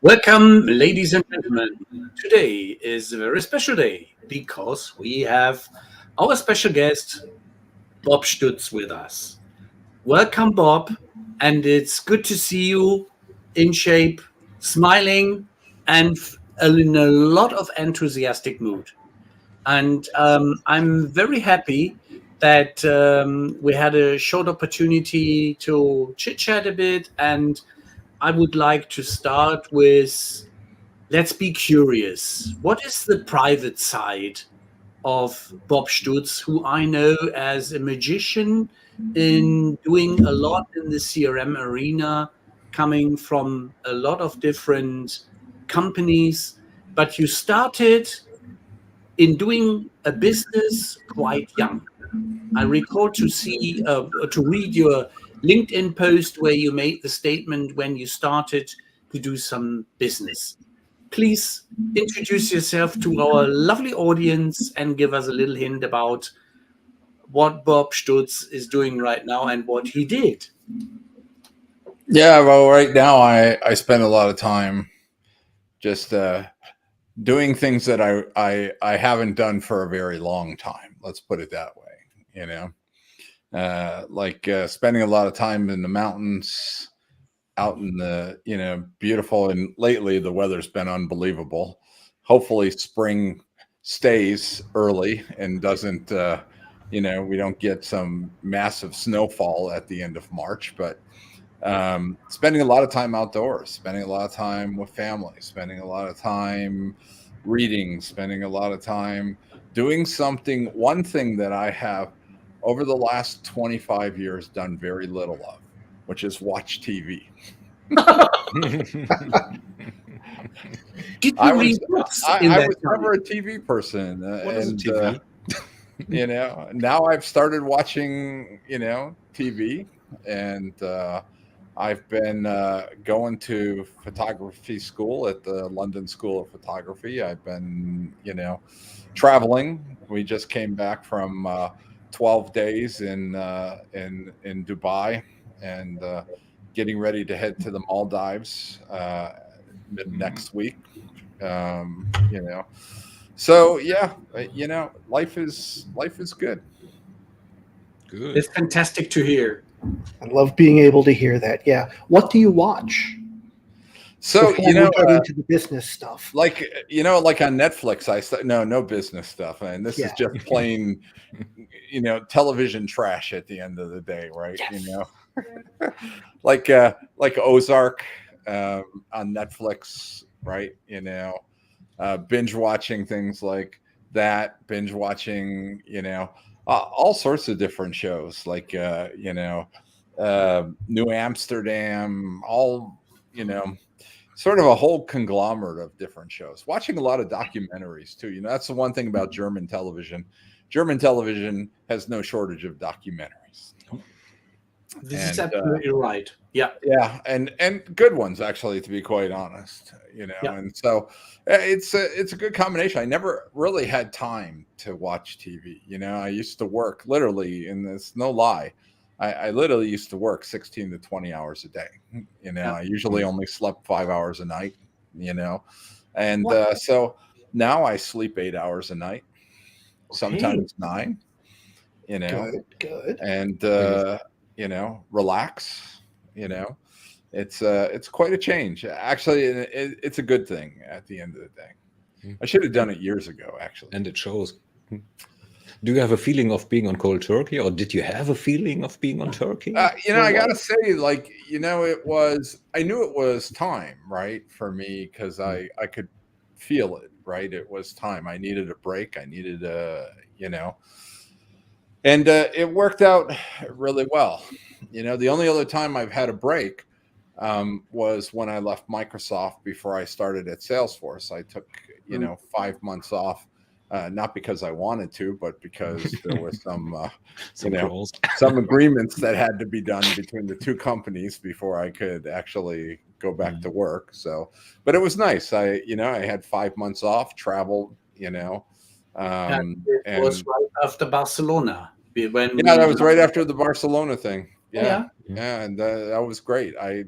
Welcome, ladies and gentlemen. Today is a very special day because we have our special guest, Bob Stutz, with us. Welcome, Bob, and it's good to see you in shape, smiling, and in a lot of enthusiastic mood. And I'm very happy that we had a short opportunity to chit chat a bit. And I would like to start with, let's be curious. What is the private side of Bob Stutz, who I know as a magician in doing a lot in the CRM arena, coming from a lot of different companies? But you started in doing a business quite young. I recall to read your LinkedIn post where you made the statement when you started to do some business. Please introduce yourself to our lovely audience and give us a little hint about what Bob Stutz is doing right now and what he did. Yeah, well, right now I spend a lot of time just doing things that I haven't done for a very long time. Let's put it that way. You know, spending a lot of time in the mountains, out in the beautiful. And lately the weather's been unbelievable. Hopefully spring stays early and doesn't. We don't get some massive snowfall at the end of March, but spending a lot of time outdoors, spending a lot of time with family, spending a lot of time reading, spending a lot of time doing something. One thing that I have over the last 25 years done very little of, which is watch TV. Did you I read was books I, in I that was time? never a TV person, What is a TV? now I've started watching TV, and I've been going to photography school at the London School of Photography. I've been traveling. We just came back from 12 days in Dubai, and getting ready to head to the Maldives mid next week. Um, you know, so yeah, life is good. Good. It's fantastic to hear. I love being able to hear that. Yeah. What do you watch? So Before we get into the business stuff. like on Netflix, no business stuff, and this is just plain television trash at the end of the day, right? Yes. Like Ozark on Netflix, right? Binge watching things like that, binge watching all sorts of different shows, like New Amsterdam, all sort of a whole conglomerate of different shows. Watching a lot of documentaries too. That's the one thing about German television. German television has no shortage of documentaries. This is absolutely right. Yeah. Yeah, and good ones, actually, to be quite honest. Yeah. And so it's a good combination. I never really had time to watch TV. I used to work literally, and it's no lie, I literally used to work 16 to 20 hours a day. I usually only slept 5 hours a night. And so now I sleep 8 hours a night, sometimes 9. Good. And relax. It's quite a change. Actually, it's a good thing at the end of the day. I should have done it years ago, actually. And it shows. Do you have a feeling of being on cold turkey, or did you have a feeling of being on turkey? I gotta say, it was. I knew it was time, right, for me, because I could feel it, right. It was time. I needed a break. I needed and it worked out really well. The only other time I've had a break was when I left Microsoft before I started at Salesforce. I took 5 months off. Not because I wanted to, but because there was some agreements that had to be done between the two companies before I could actually go back to work. So, but it was nice. I had 5 months off, traveled, It was right after Barcelona. That was right after the Barcelona thing. Yeah. And that was great. I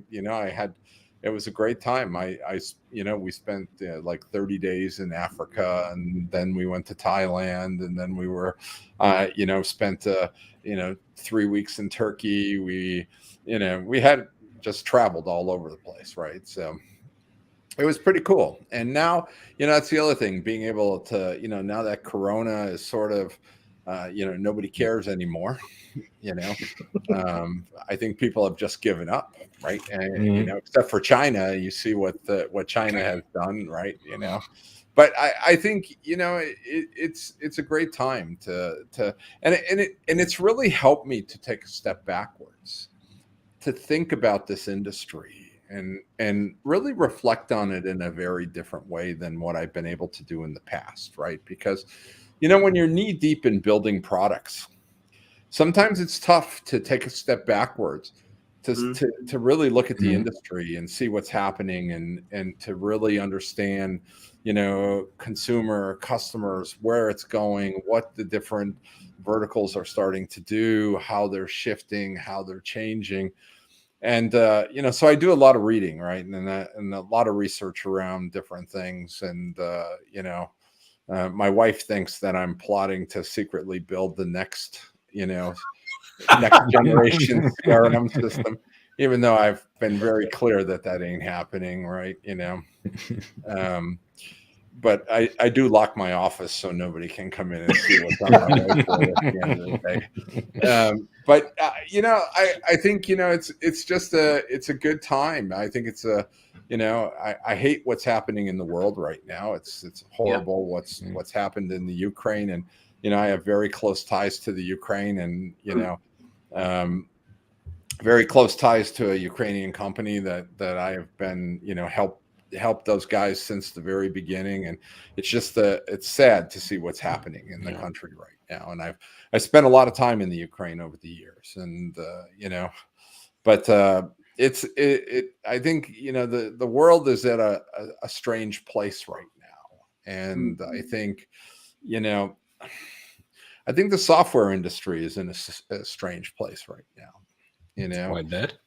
had it was a great time. We spent like 30 days in Africa, and then we went to Thailand, and then we were, spent 3 weeks in Turkey. We had just traveled all over the place, right? So it was pretty cool. And now, that's the other thing, being able to, now that Corona is sort of, nobody cares anymore. I think people have just given up, right? And except for China, you see what China has done, right? But I think it's a great time to and it's really helped me to take a step backwards, to think about this industry and really reflect on it in a very different way than what I've been able to do in the past, right? Because when you're knee deep in building products, sometimes it's tough to take a step backwards to really look at the industry and see what's happening and to really understand, customers, where it's going, what the different verticals are starting to do, how they're shifting, how they're changing. And, so I do a lot of reading, right? And a lot of research around different things. And, my wife thinks that I'm plotting to secretly build the next generation CRM system, even though I've been very clear that ain't happening, right? But I do lock my office so nobody can come in and see what's on my whiteboard at the end of the day. But I think it's just it's a good time. I think it's I hate what's happening in the world right now. It's horrible what's happened in the Ukraine, and I have very close ties to the Ukraine, and very close ties to a Ukrainian company that I have been help those guys since the very beginning. And it's just it's sad to see what's happening in the country right now. And I spent a lot of time in the Ukraine over the years, and but I think the world is at a strange place right now. And I think the software industry is in a strange place right now. Why that?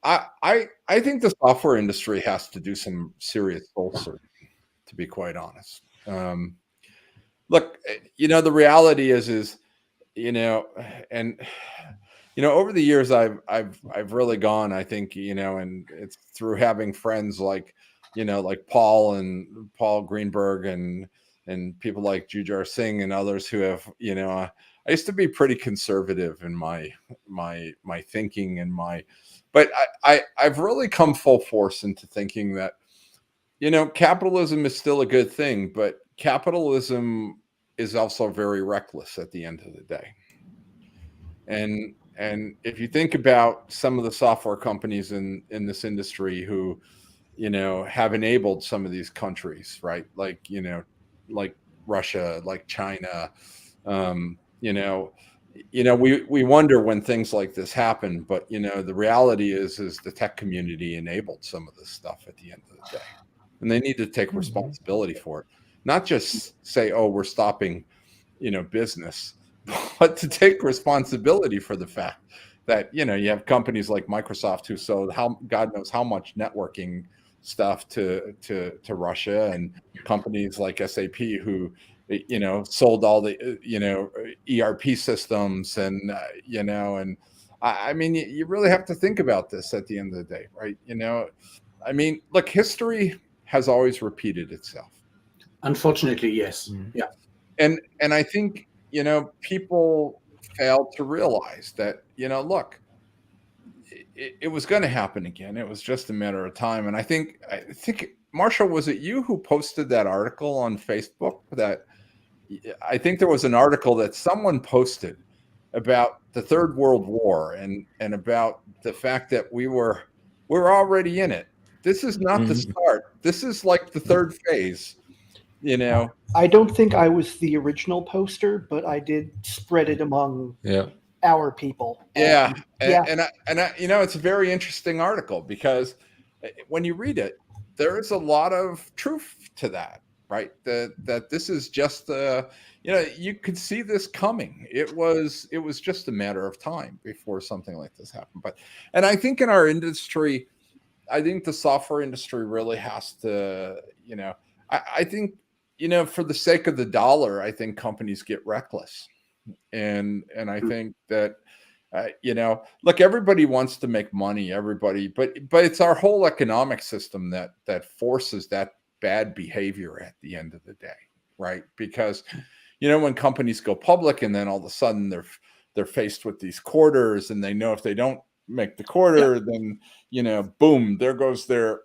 I think the software industry has to do some serious soul searching, to be quite honest. Look, the reality is, and over the years, I've really gone, I think, and it's through having friends like Paul Greenberg and people like Jujar Singh and others who have, I used to be pretty conservative in my thinking and but I've really come full force into thinking that, capitalism is still a good thing, but capitalism is also very reckless at the end of the day. And if you think about some of the software companies in this industry who, have enabled some of these countries, right? Like Russia, like China, we wonder when things like this happen, but the reality is the tech community enabled some of this stuff at the end of the day, and they need to take responsibility for it, not just say, oh, we're stopping, business, but to take responsibility for the fact that, you have companies like Microsoft who sold God knows how much networking stuff to Russia, and companies like SAP who, sold all the, ERP systems and, and I mean, you really have to think about this at the end of the day, right? I mean, look, history has always repeated itself. Unfortunately, yes. Yeah. And I think, people fail to realize that, look, it was going to happen again. It was just a matter of time. And I think, Marshall, was it you who posted that article on Facebook? That I think there was an article that someone posted about the Third World War and about the fact that we're already in it. This is not the start. This is like the third phase. I don't think I was the original poster, but I did spread it among our people. And it's a very interesting article, because when you read it, there is a lot of truth to that, right? That this is just you could see this coming. It was just a matter of time before something like this happened. And I think in our industry, I think the software industry really has to, I think, for the sake of the dollar, I think companies get reckless. And I think that, look, everybody wants to make money, but it's our whole economic system that forces that bad behavior at the end of the day, right? Because, when companies go public and then all of a sudden they're faced with these quarters, and they know if they don't make the quarter, then, boom, there goes their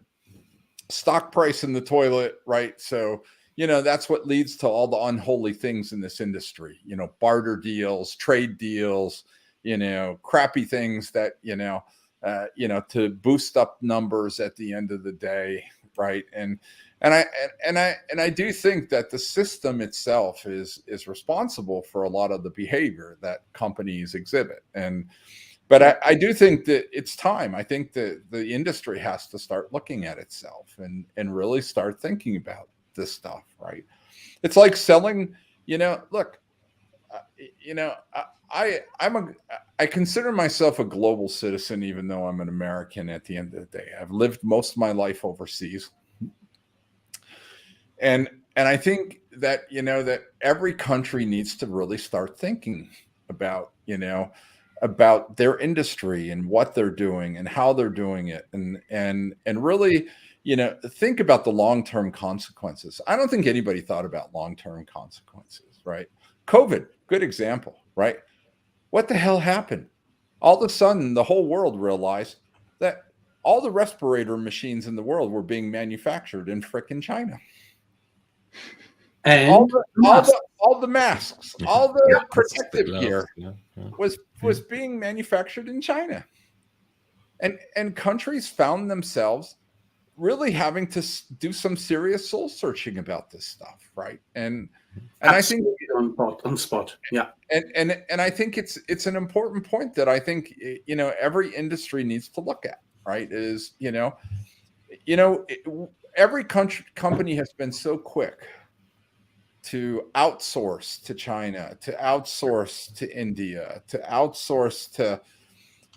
stock price in the toilet, right? So, that's what leads to all the unholy things in this industry, barter deals, trade deals, crappy things that, to boost up numbers at the end of the day, right? And I do think that the system itself is responsible for a lot of the behavior that companies exhibit. But I do think that it's time. I think that the industry has to start looking at itself and really start thinking about this stuff, right? It's like selling, look, I consider myself a global citizen, even though I'm an American at the end of the day. I've lived most of my life overseas. And I think that, that every country needs to really start thinking about, about their industry and what they're doing and how they're doing it, and really, think about the long-term consequences. I don't think anybody thought about long-term consequences, right? COVID, good example, right? What the hell happened? All of a sudden, the whole world realized that all the respirator machines in the world were being manufactured in frickin' China. And all the masks, all the protective gear was being manufactured in China. And countries found themselves really having to do some serious soul searching about this stuff, right? And I think on spot, yeah. And I think it's an important point that I think every industry needs to look at, right? Is every company has been so quick to outsource to China, to outsource to India, to outsource to,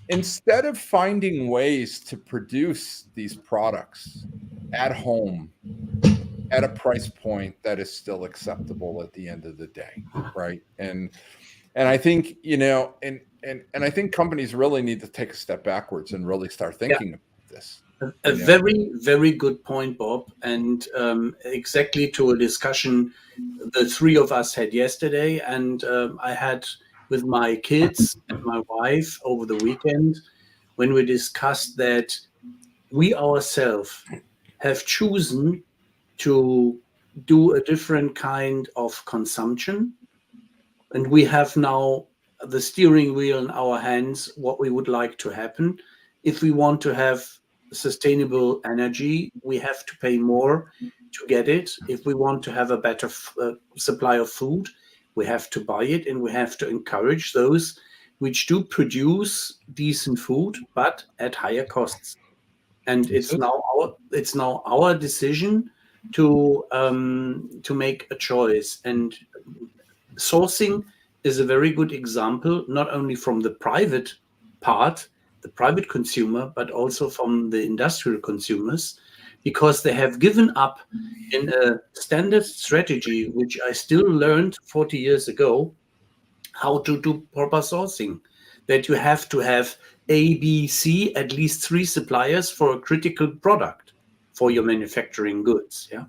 instead of finding ways to produce these products at home at a price point that is still acceptable at the end of the day, right? And I think, and I think companies really need to take a step backwards and really start thinking about this. A very, very good point, Bob, and exactly to a discussion the three of us had yesterday, and I had with my kids and my wife over the weekend, when we discussed that we ourselves have chosen to do a different kind of consumption, and we have now the steering wheel in our hands, what we would like to happen. If we want to have sustainable energy, we have to pay more to get it. If we want to have a better supply of food, we have to buy it, and we have to encourage those which do produce decent food, but at higher costs. And it's now our decision to make a choice. And sourcing is a very good example, not only from the private part, the private consumer, but also from the industrial consumers, because they have given up in a standard strategy, which I still learned 40 years ago, how to do proper sourcing, that you have to have A, B, C, at least 3 suppliers for a critical product for your manufacturing goods. Yeah.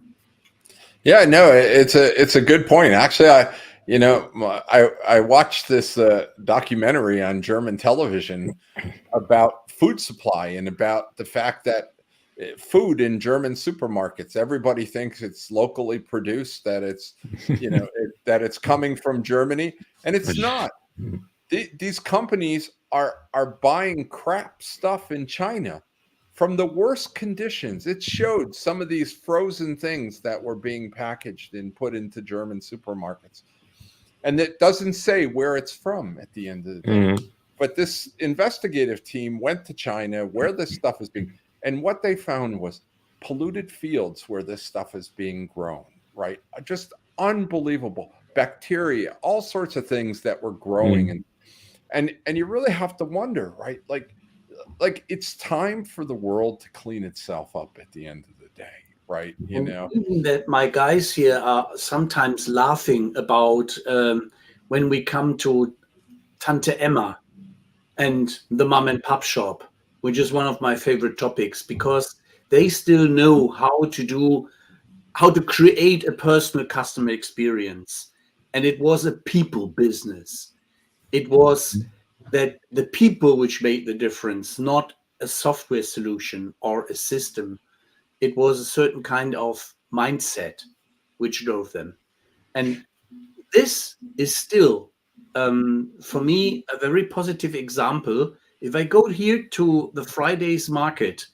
Yeah, no, it's a good point. Actually, I watched this documentary on German television about food supply and about the fact that food in German supermarkets, everybody thinks it's locally produced, that it's that it's coming from Germany, and it's not. These companies are buying crap stuff in China from the worst conditions. It showed some of these frozen things that were being packaged and put into German supermarkets. And it doesn't say where it's from at the end of the day. Mm-hmm. But this investigative team went to China where this stuff is being, and what they found was polluted fields where this stuff is being grown, right? Just unbelievable. Bacteria, all sorts of things that were growing. And you really have to wonder, right? Like like it's time for the world to clean itself up at the end of the day, right? You know, even that my guys here are sometimes laughing about when we come to Tante Emma and the mom and pop shop, which is one of my favorite topics, because they still know how to create a personal customer experience. And it was a people business. It was that the people which made the difference, not a software solution or a system. It was a certain kind of mindset which drove them. And this is still, for me, a very positive example. If I go here to the Fridays market,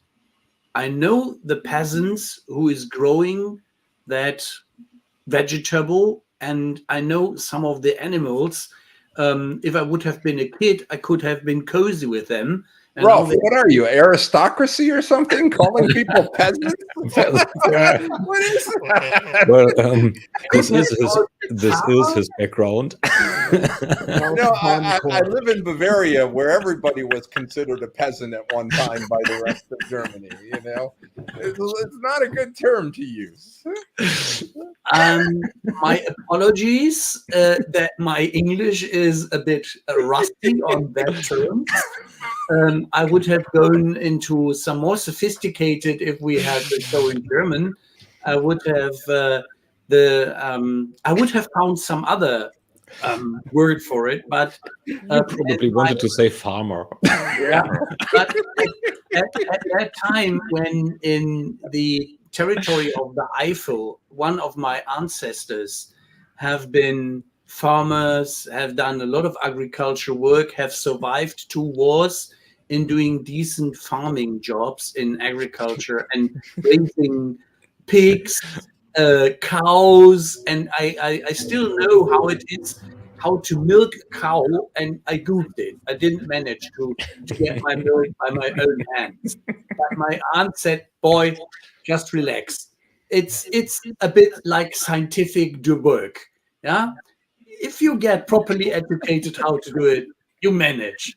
I know the peasants who is growing that vegetable, and I know some of the animals. If I would have been a kid, I could have been cozy with them. And Ralph, what are you, aristocracy or something? Calling people peasants? What is that? Well, this is his background. No, I live in Bavaria, where everybody was considered a peasant at one time by the rest of Germany. You know, it's not a good term to use. My apologies that my English is a bit rusty on that term. I would have gone into some more sophisticated if we had the show in German. I would have I would have found some other word for it, but you probably wanted to say farmer. Yeah, but at that time, when in the territory of the Eifel, one of my ancestors have been farmers, have done a lot of agriculture work, have survived 2 wars in doing decent farming jobs in agriculture and raising pigs, cows, and I still know how it is, how to milk a cow, and I Googled it. I didn't manage to get my milk by my own hands. But my aunt said, boy, just relax. It's a bit like scientific work. Yeah. If you get properly educated how to do it, you manage.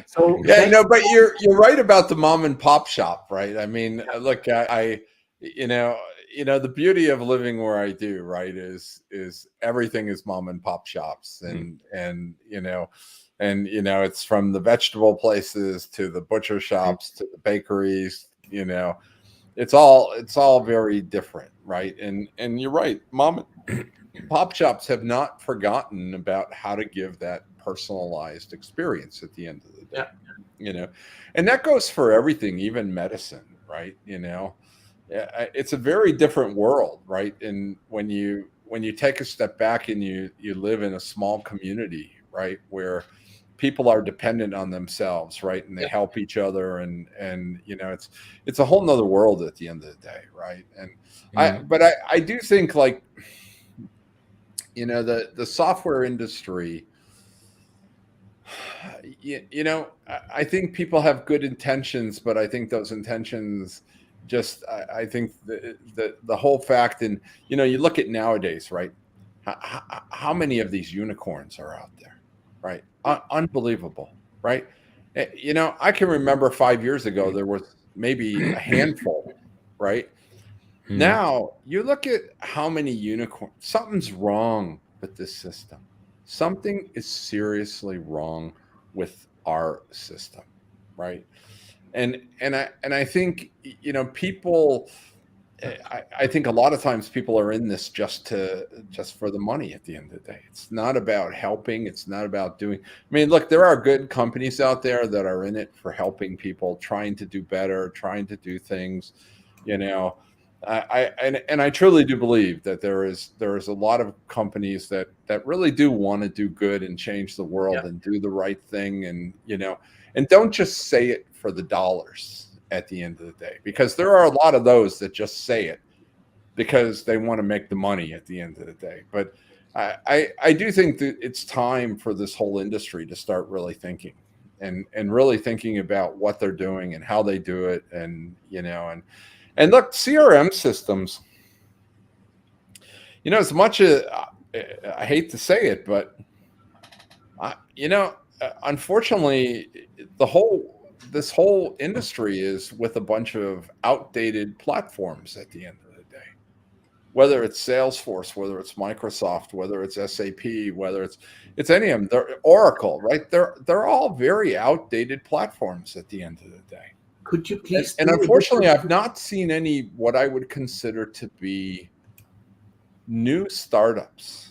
So yeah, no, but you're right about the mom and pop shop, right? I mean, look, I you know, the beauty of living where I do, right, is everything is mom and pop shops, and it's from the vegetable places to the butcher shops to the bakeries. You know, it's all very different, right? And you're right, mom and pop shops have not forgotten about how to give that personalized experience at the end of the day. Yeah. And that goes for everything, even medicine, right? It's a very different world, right? And when you take a step back and you live in a small community, right, where people are dependent on themselves, right, and they help each other, and it's a whole nother world at the end of the day, right? And I do think, like, the software industry, I think people have good intentions, but I think those intentions just, I think the whole fact, and you look at nowadays, right? How many of these unicorns are out there, right? Unbelievable, right? I can remember 5 years ago there was maybe a handful, right? Now you look at how many unicorns. Something's wrong with this system. Something is seriously wrong with our system, right? And I think people. I think a lot of times people are in this just for the money at the end of the day. It's not about helping. It's not about doing. I mean, look, there are good companies out there that are in it for helping people, trying to do better, trying to do things. I truly do believe that there is a lot of companies that really do want to do good and change the world and do the right thing, and don't just say it for the dollars at the end of the day, because there are a lot of those that just say it because they want to make the money at the end of the day. But I do think that it's time for this whole industry to start really thinking and really thinking about what they're doing and how they do it, and look, CRM systems, as much as I hate to say it, but unfortunately, the whole this whole industry is with a bunch of outdated platforms at the end of the day. Whether it's Salesforce, whether it's Microsoft, whether it's SAP, whether it's any of them, they're Oracle, right? They're all very outdated platforms at the end of the day. Could you please? And unfortunately, I've not seen any what I would consider to be new startups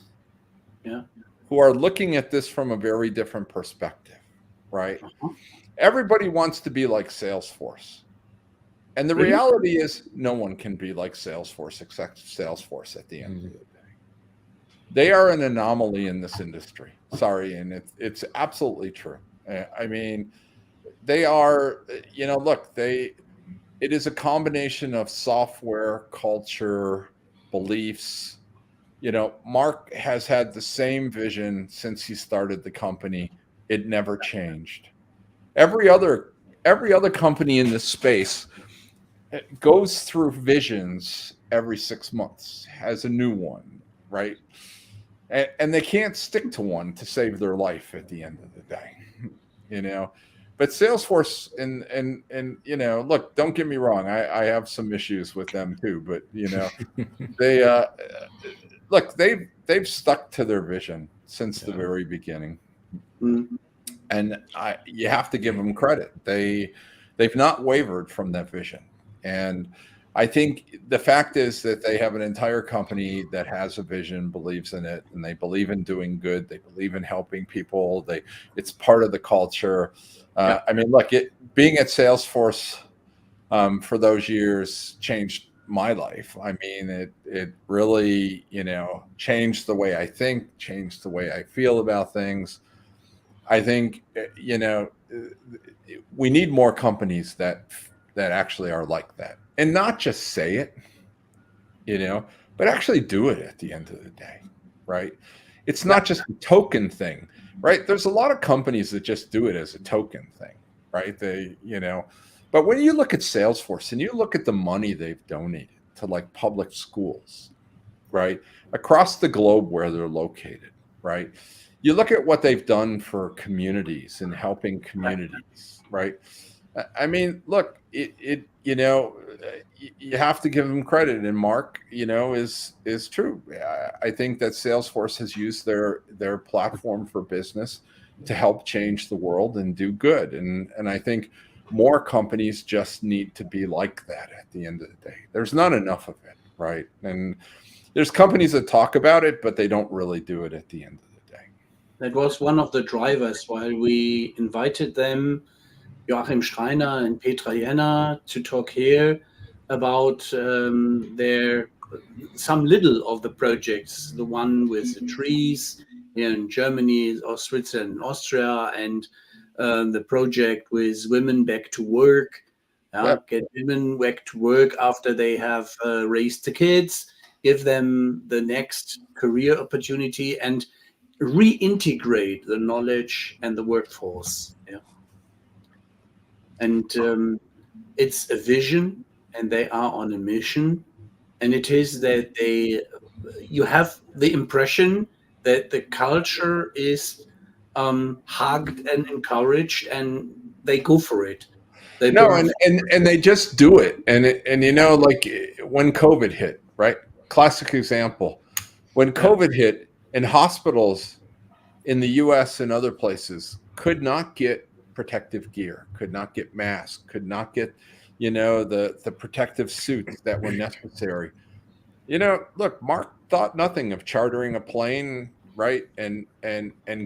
who are looking at this from a very different perspective, right? Everybody wants to be like Salesforce. And the reality is no one can be like Salesforce except Salesforce at the end of the day. They are an anomaly in this industry. Sorry, and it's absolutely true. I mean, they are, look, it is a combination of software, culture, beliefs. Mark has had the same vision since he started the company. It never changed. Every other company in this space goes through visions every 6 months, has a new one, right? And they can't stick to one to save their life at the end of the day, But Salesforce and look, don't get me wrong, I have some issues with them too, but they look, they've stuck to their vision since the very beginning. And you have to give them credit. They've not wavered from that vision. And I think the fact is that they have an entire company that has a vision, believes in it, and they believe in doing good. They believe in helping people. It's part of the culture. I mean, look, being at Salesforce for those years changed my life. I mean, it really, changed the way I think, changed the way I feel about things. I think, we need more companies that actually are like that, and not just say it, but actually do it at the end of the day, right? It's not just a token thing, right? There's a lot of companies that just do it as a token thing, right? But when you look at Salesforce and you look at the money they've donated to like public schools, right, across the globe where they're located, right? You look at what they've done for communities and helping communities, right? I mean, look, you have to give them credit, and Mark, is true. I think that Salesforce has used their platform for business to help change the world and do good, and I think more companies just need to be like that at the end of the day. There's not enough of it, right? And there's companies that talk about it, but they don't really do it at the end of the day. That was one of the drivers why we invited them, Joachim Schreiner and Petra Jenner, to talk here about some little of the projects, the one with the trees in Germany or Switzerland, Austria, and the project with women back to work, get women back to work after they have raised the kids, give them the next career opportunity, and reintegrate the knowledge and the workforce. And it's a vision, and they are on a mission. And it is that you have the impression that the culture is hugged and encouraged, and they go for it. And they just do it. And like when COVID hit, right? Classic example. When COVID hit, and hospitals in the US and other places could not get protective gear, could not get masks, could not get, the protective suits that were necessary. Look, Mark thought nothing of chartering a plane, right, and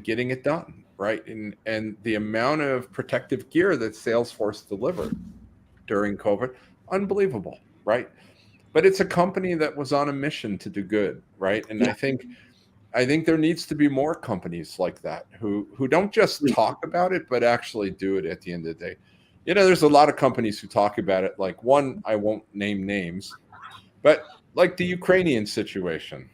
getting it done, right, and the amount of protective gear that Salesforce delivered during COVID, unbelievable, right? But it's a company that was on a mission to do good, right? And I think there needs to be more companies like that who don't just talk about it, but actually do it at the end of the day. There's a lot of companies who talk about it, like one, I won't name names, but like the Ukrainian situation.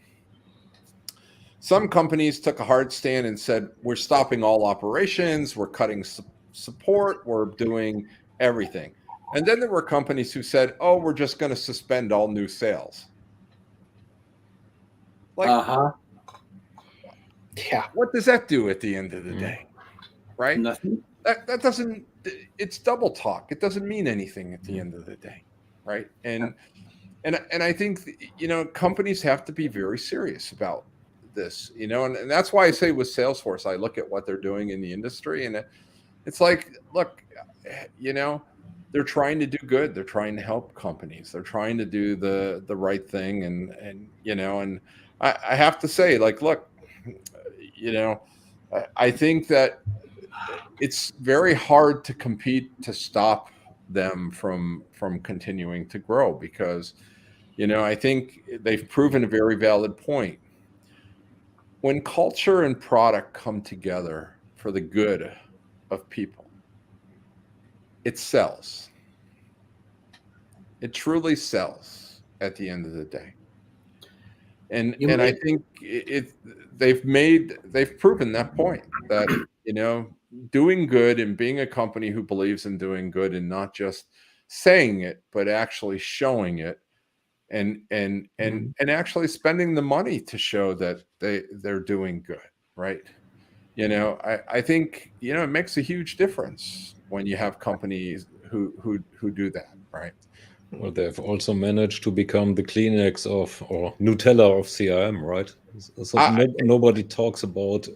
Some companies took a hard stand and said, we're stopping all operations, we're cutting support, we're doing everything. And then there were companies who said, oh, we're just going to suspend all new sales. Yeah. What does that do at the end of the day? Right? Nothing. that doesn't, it's double talk. It doesn't mean anything at the end of the day, right? And I think, companies have to be very serious about this, and that's why I say with Salesforce, I look at what they're doing in the industry, and it's like, look, they're trying to do good. They're trying to help companies. They're trying to do the right thing, and I have to say, like, look, I think that it's very hard to compete to stop them from continuing to grow, because I think they've proven a very valid point. When culture and product come together for the good of people, it sells. It truly sells at the end of the day. And I think they've proven that point, that doing good and being a company who believes in doing good and not just saying it, but actually showing it, and actually spending the money to show that they're doing good, right? I think it makes a huge difference when you have companies who do that, right? Well, they've also managed to become the Kleenex or Nutella of CRM, right? So nobody talks about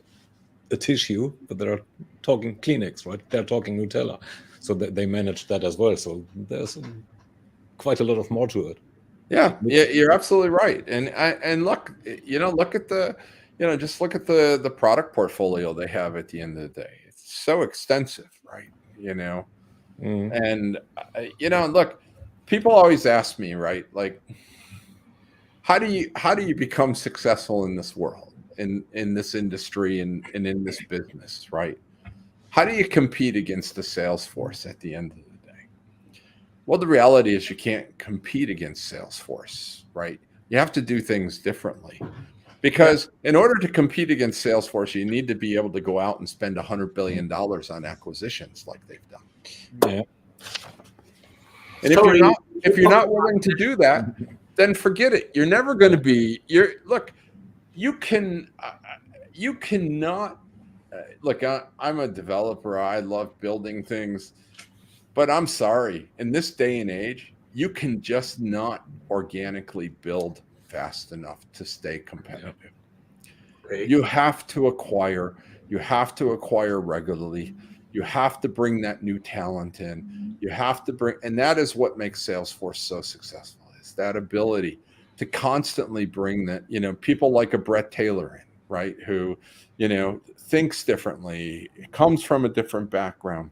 a tissue, but they're talking Kleenex, right? They're talking Nutella. So they managed that as well. So there's quite a lot of more to it. Yeah, you're absolutely right. And look, look at just look at the product portfolio they have at the end of the day. It's so extensive, right? And look, people always ask me, right? Like, how do you become successful in this world, in this industry, and in this business, right? How do you compete against the Salesforce at the end of the day? Well, the reality is you can't compete against Salesforce, right? You have to do things differently, because in order to compete against Salesforce, you need to be able to go out and spend $100 billion on acquisitions like they've done. Yeah. And if you're not willing to do that, then forget it. You're never going to be. You cannot. Look, I'm a developer. I love building things, but I'm sorry. In this day and age, you can just not organically build fast enough to stay competitive. Right. You have to acquire. You have to acquire regularly. You have to bring that new talent in. You have to bring, and that is what makes Salesforce so successful, is that ability to constantly bring that, people like a Brett Taylor in, right? Who, thinks differently, comes from a different background,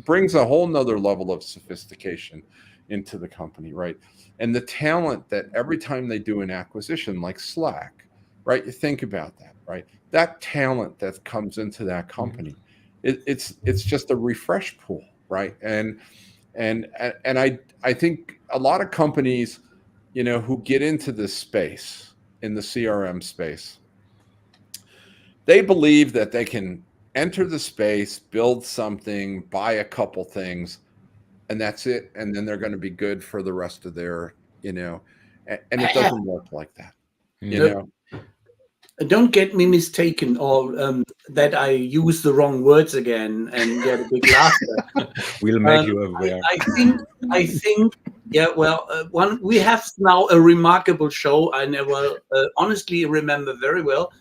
brings a whole nother level of sophistication into the company, right? And the talent that every time they do an acquisition like Slack, right? You think about that, right? That talent that comes into that company, it's just a refresh pool, right? And I think a lot of companies, who get into this space, in the CRM space, they believe that they can enter the space, build something, buy a couple things, and that's it. And then they're going to be good for the rest of their, and it doesn't work like that, Don't get me mistaken, or that I use the wrong words again and get a big laughter. We'll make you aware. I think, yeah. Well, we have now a remarkable show. I never honestly remember very well.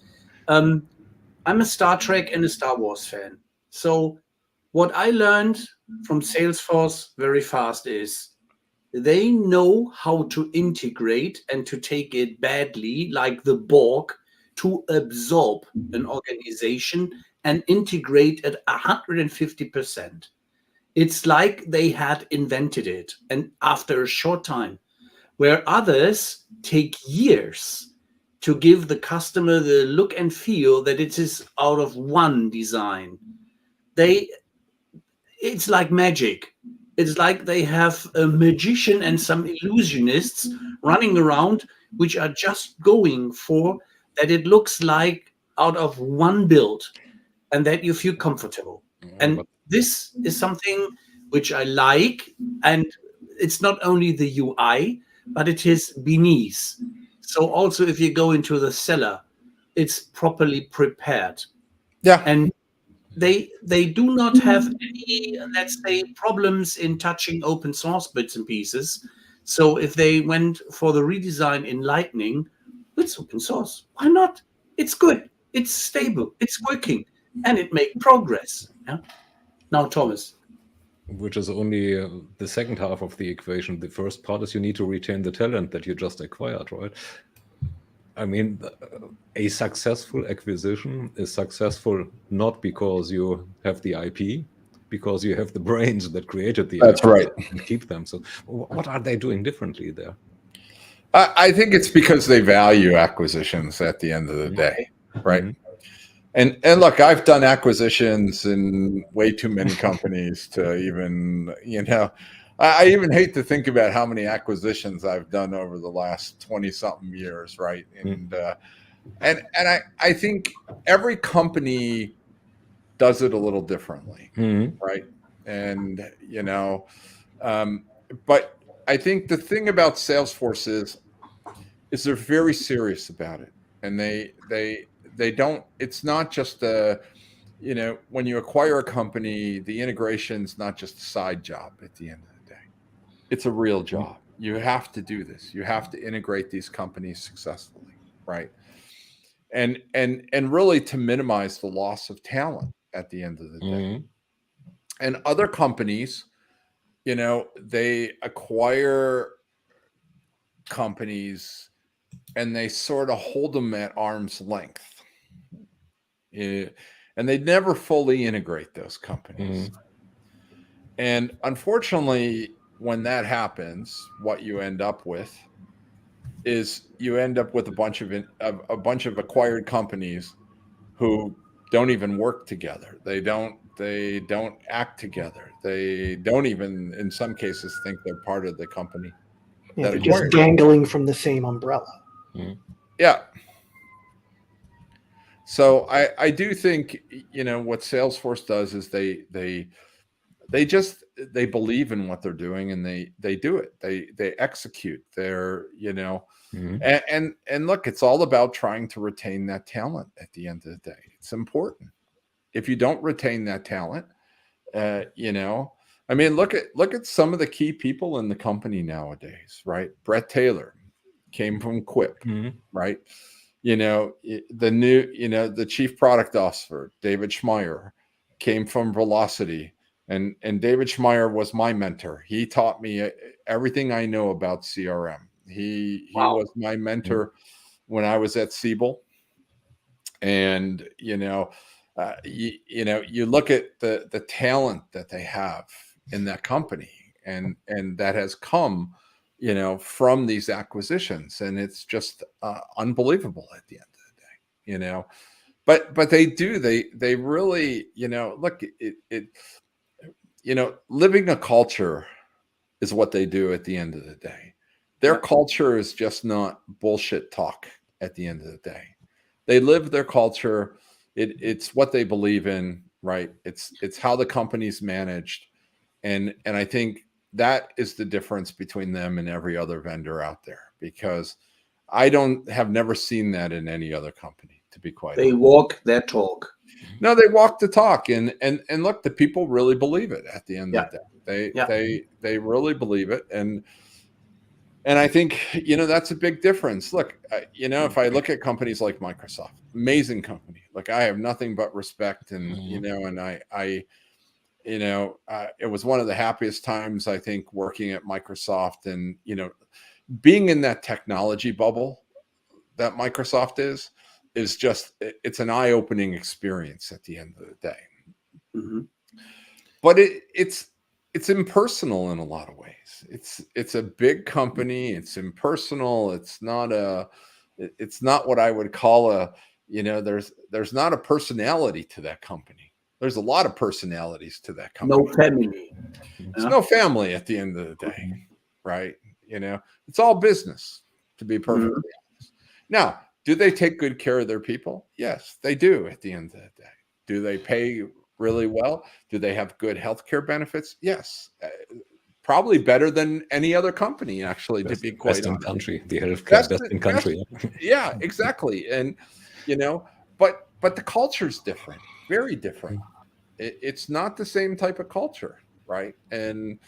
I'm a Star Trek and a Star Wars fan. So what I learned from Salesforce very fast is they know how to integrate and to take it badly, like the Borg, to absorb an organization and integrate at 150%. It's like they had invented it, and after a short time, where others take years to give the customer the look and feel that it is out of one design. It's like magic. It's like they have a magician and some illusionists running around, which are just going for that it looks like out of one build, and that you feel comfortable. And this is something which I like, and it's not only the UI, but it is beneath. So also if you go into the cellar, it's properly prepared. Yeah. And they do not have any, let's say, problems in touching open source bits and pieces. So if they went for the redesign in Lightning, it's open source. Why not? It's good. It's stable. It's working, and it makes progress. Yeah. Now, Thomas. Which is only the second half of the equation. The first part is you need to retain the talent that you just acquired, right? I mean, a successful acquisition is successful not because you have the IP, because you have the brains that created the That's IP right. and keep them. So what are they doing differently there? I think it's because they value acquisitions at the end of the day, right? And look, I've done acquisitions in way too many companies to even, I even hate to think about how many acquisitions I've done over the last 20 something years. Right. And I think every company does it a little differently. Right. And, but I think the thing about Salesforce is they're very serious about it. And they don't, it's not just when you acquire a company, the integration's not just a side job at the end of the day. It's a real job. You have to do this. You have to integrate these companies successfully, right? And really to minimize the loss of talent at the end of the day. And other companies, they acquire companies and they sort of hold them at arm's length. And they never fully integrate those companies. And unfortunately, when that happens, what you end up with is a bunch of acquired companies who don't even work together. They don't act together. They don't even, in some cases, think they're part of the company. Yeah, they're just dangling from the same umbrella. Yeah. So I do think, what Salesforce does is they believe in what they're doing and they do it. They execute. They're, and look, it's all about trying to retain that talent at the end of the day. It's important. If you don't retain that talent, I mean, look at some of the key people in the company nowadays, right? Brett Taylor came from Quip, right? The new, the chief product officer, David Schmeier, came from Velocity. And David Schmeier was my mentor. He taught me everything I know about CRM. He was my mentor when I was at Siebel. And, you look at the talent that they have in that company and that has come from these acquisitions, and it's just unbelievable at the end of the day, but they really, look, living a culture is what they do at the end of the day. Their culture is just not bullshit talk at the end of the day. They live their culture. It's what they believe in, right? It's how the company's managed. And I think that is the difference between them and every other vendor out there, because I have never seen that in any other company, to be quite honest. They walk their talk. No, they walk the talk, and look, the people really believe it at the end of the day. They really believe it, and I think that's a big difference. Look, if I look at companies like Microsoft, amazing company. Look, I have nothing but respect, and and I it was one of the happiest times, I think, working at Microsoft, and being in that technology bubble that Microsoft is just, it's an eye-opening experience at the end of the day. But it's impersonal in a lot of ways. It's a big company. It's impersonal. It's not what I would call there's not a personality to that company. There's a lot of personalities to that company. No family. It's no family at the end of the day, right? It's all business, to be perfectly honest. Now, do they take good care of their people? Yes, they do at the end of the day. Do they pay really well? Do they have good healthcare benefits? Yes. Probably better than any other company, actually, to be quite honest. Best in country. The healthcare best in country. Yeah, exactly. And, but the culture's different, very different. It's not the same type of culture, right? And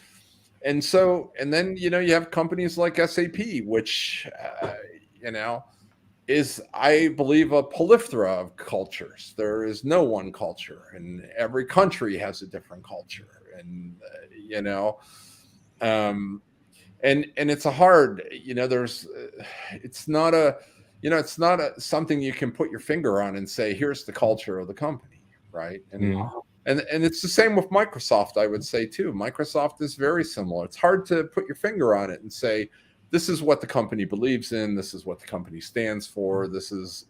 then you have companies like SAP, which is, I believe, a plethora of cultures. There is no one culture, and every country has a different culture, and and it's a hard, there's, it's not a, something you can put your finger on and say, here's the culture of the company, right? And it's the same with Microsoft, I would say too. Microsoft is very similar. It's hard to put your finger on it and say, this is what the company believes in. This is what the company stands for. This is,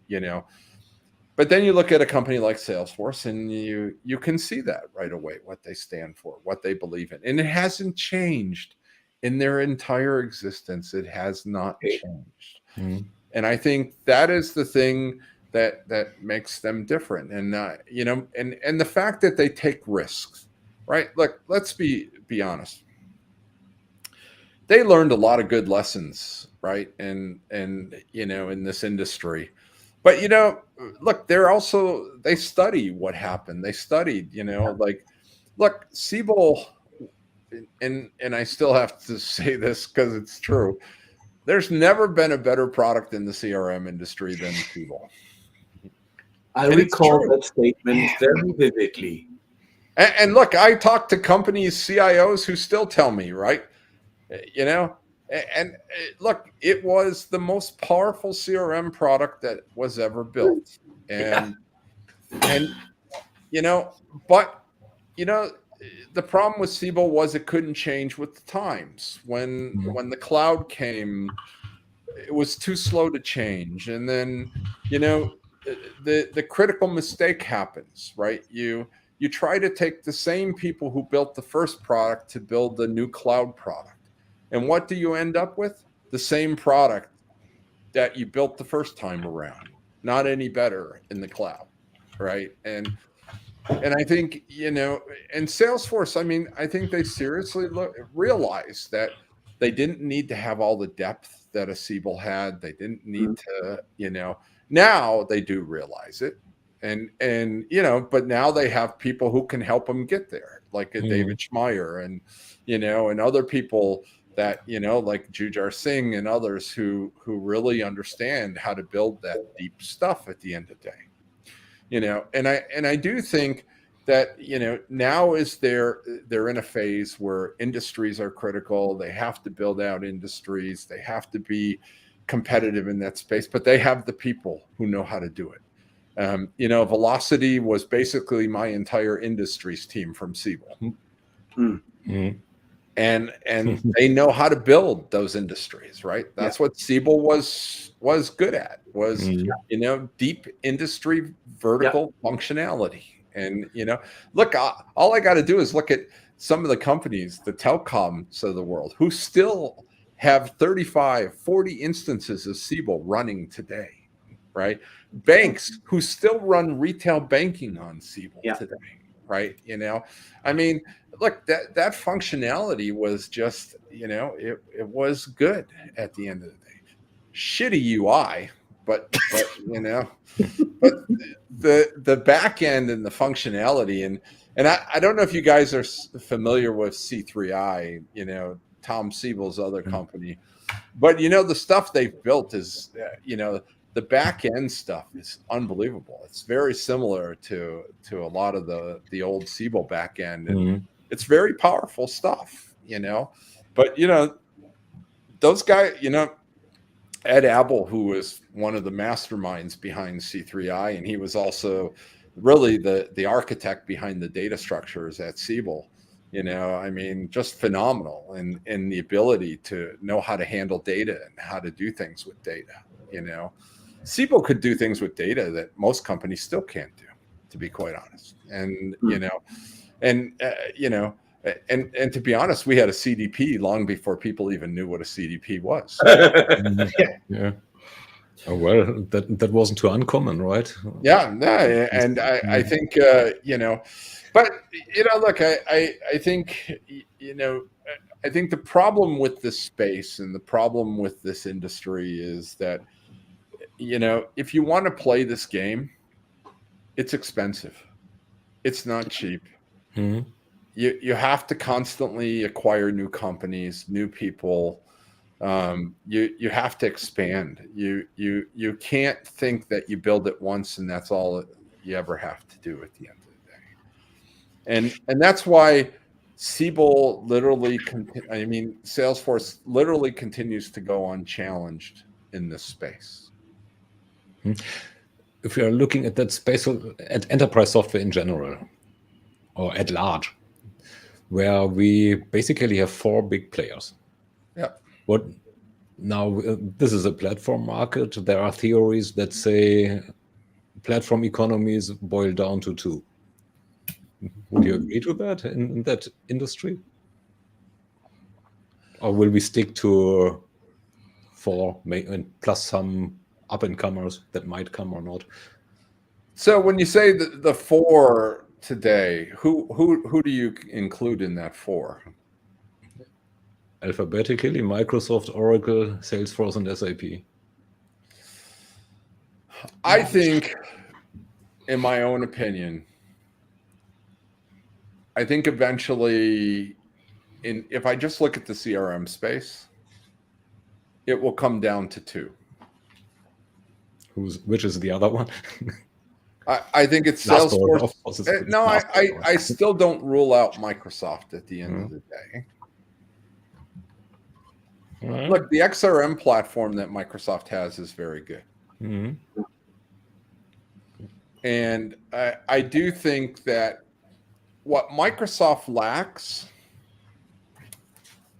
but then you look at a company like Salesforce and you can see that right away, what they stand for, what they believe in. And it hasn't changed in their entire existence. It has not changed. And I think that is the thing that makes them different. And, and the fact that they take risks, right? Look, let's be honest. They learned a lot of good lessons, right? And in this industry, but look, they study what happened. They studied, look, Siebel, and I still have to say this because it's true. There's never been a better product in the CRM industry than Siebel. I recall that statement very vividly. And look, I talk to companies, CIOs who still tell me, right? And look, it was the most powerful CRM product that was ever built. And but the problem with Siebel was it couldn't change with the times. When the cloud came, it was too slow to change. And then, the critical mistake happens, right? You try to take the same people who built the first product to build the new cloud product. And what do you end up with? The same product that you built the first time around, not any better in the cloud, right? And I think, and Salesforce, I mean, I think they seriously realized that they didn't need to have all the depth that a Siebel had. They didn't need to, now they do realize it. And but now they have people who can help them get there, like a David Schmeier and other people that, like Jujar Singh and others who really understand how to build that deep stuff at the end of the day. And I do think that, now is they're in a phase where industries are critical. They have to build out industries. They have to be competitive in that space, but they have the people who know how to do it. Velocity was basically my entire industries team from Siebel. And they know how to build those industries, right? That's what Siebel was good at, was deep industry vertical functionality. And look, all I got to do is look at some of the companies, the telecoms of the world, who still have 35, 40 instances of Siebel running today, right? Banks who still run retail banking on Siebel today, right? I mean, look, that functionality was just, it was good at the end of the day. Shitty UI, but but the back end and the functionality, and I don't know if you guys are familiar with C3I, Tom Siebel's other company, but the stuff they've built is, the back end stuff is unbelievable. It's very similar to a lot of the old Siebel back end, and it's very powerful stuff, But those guys, Ed Abel, who was one of the masterminds behind C3I, and he was also really the architect behind the data structures at Siebel. I mean, just phenomenal in the ability to know how to handle data and how to do things with data. Siebel could do things with data that most companies still can't do, to be quite honest. And and to be honest, we had a CDP long before people even knew what a CDP was. Yeah. Oh, well, that wasn't too uncommon, right? Yeah, and I think but look, I think I think the problem with this space and the problem with this industry is that if you want to play this game, it's expensive. It's not cheap. Mm-hmm. You have to constantly acquire new companies, new people. You have to expand. You can't think that you build it once and that's all you ever have to do at the end of the day. And that's why Siebel literally, Salesforce literally continues to go unchallenged in this space. If you are looking at that space, at enterprise software in general, or at large, where we basically have 4 big players. Yeah. What now? This is a platform market. There are theories that say platform economies boil down to 2. Would you agree to that in that industry? Or will we stick to 4 plus some up-and-comers that might come or not? So when you say the 4 today, who do you include in that 4? Alphabetically, Microsoft, Oracle, Salesforce, and SAP. I think, in my own opinion, I think eventually, if I just look at the CRM space, it will come down to 2. Which is the other one? I think it's Salesforce. No, I still don't rule out Microsoft at the end of the day. Look, the XRM platform that Microsoft has is very good. Mm-hmm. And I do think that what Microsoft lacks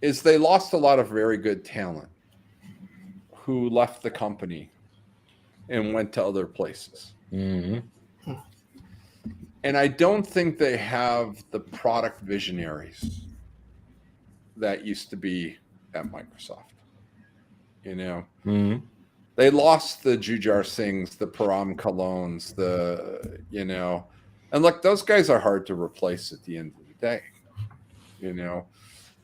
is they lost a lot of very good talent who left the company and went to other places. Mm-hmm. And I don't think they have the product visionaries that used to be at Microsoft. Mm-hmm. They lost the Jujhar Singhs, the Param Kalones, and look, those guys are hard to replace at the end of the day,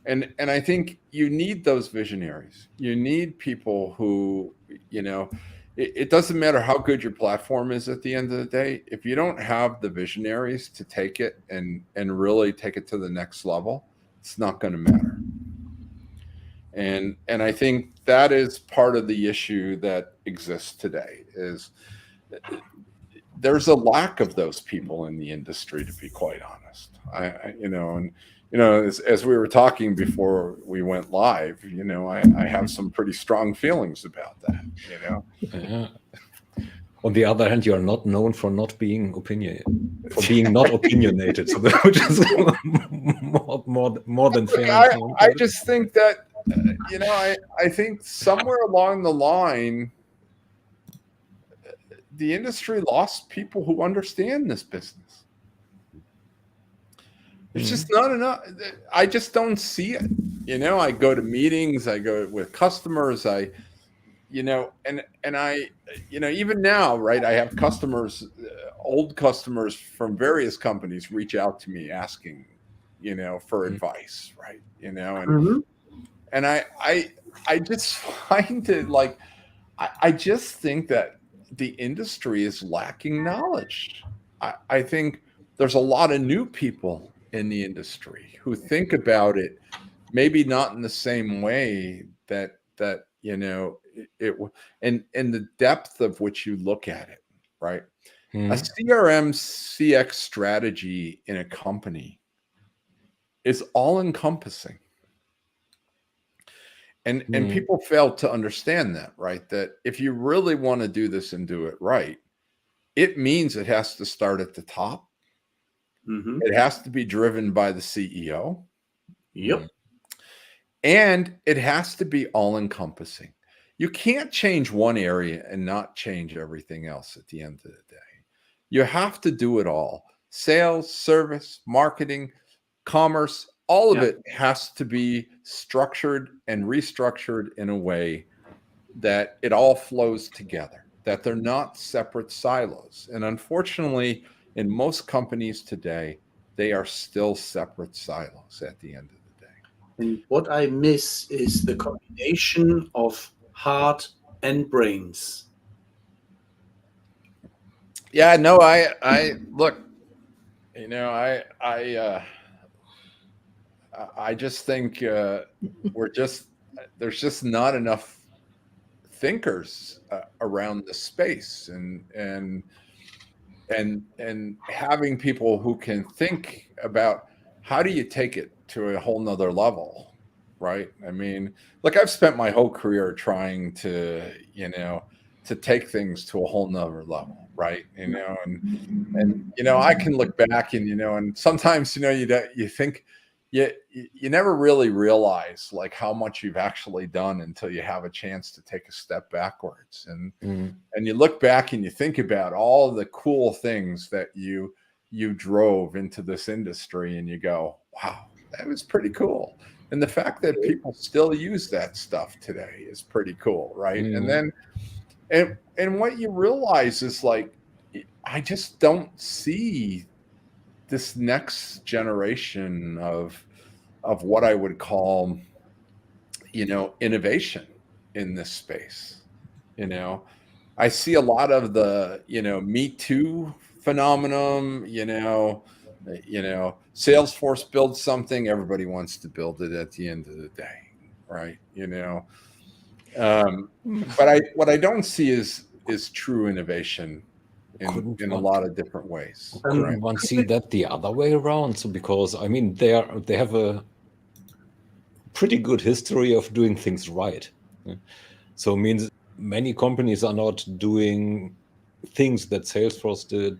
And I think you need those visionaries. You need people who, it doesn't matter how good your platform is at the end of the day. If you don't have the visionaries to take it and really take it to the next level, it's not going to matter. And I think that is part of the issue that exists today is there's a lack of those people in the industry, to be quite honest. As we were talking before we went live, I have some pretty strong feelings about that, Yeah. On the other hand, you are not known for not being not opinionated, so which is more than fair. I just think that, I think somewhere along the line, the industry lost people who understand this business. It's just not enough. I just don't see it. I go to meetings, I go with customers, even now, right? I have customers, old customers from various companies reach out to me asking, for advice, right? And I just find it like, I just think that the industry is lacking knowledge. I think there's a lot of new people in the industry who think about it, maybe not in the same way that it and the depth of which you look at it, right? A CRM CX strategy in a company is all encompassing. And people fail to understand that, right? That if you really want to do this and do it right, it means it has to start at the top. Mm-hmm. It has to be driven by the CEO. Yep. And it has to be all-encompassing. You can't change one area and not change everything else at the end of the day. You have to do it all. Sales, service, marketing, commerce, all of it has to be structured and restructured in a way that it all flows together, that they're not separate silos. And unfortunately, in most companies today, they are still separate silos at the end of the day. And what I miss is the combination of heart and brains. Yeah, no, I look, I just think there's just not enough thinkers around the space, and having people who can think about how do you take it to a whole nother level, right? I mean, look, I've spent my whole career trying to take things to a whole nother level, right? And I can look back and sometimes you think you never really realize like how much you've actually done until you have a chance to take a step backwards and you look back and you think about all the cool things that you drove into this industry and you go, wow, that was pretty cool. And the fact that people still use that stuff today is pretty cool, right? And then and what you realize is like, I just don't see this next generation of what I would call, innovation in this space. I see a lot of the, Me Too phenomenon, Salesforce builds something, everybody wants to build it at the end of the day, right? But what I don't see is true innovation in a lot of different ways. Couldn't one see that the other way around? So because I mean they have a pretty good history of doing things right. So it means many companies are not doing things that Salesforce did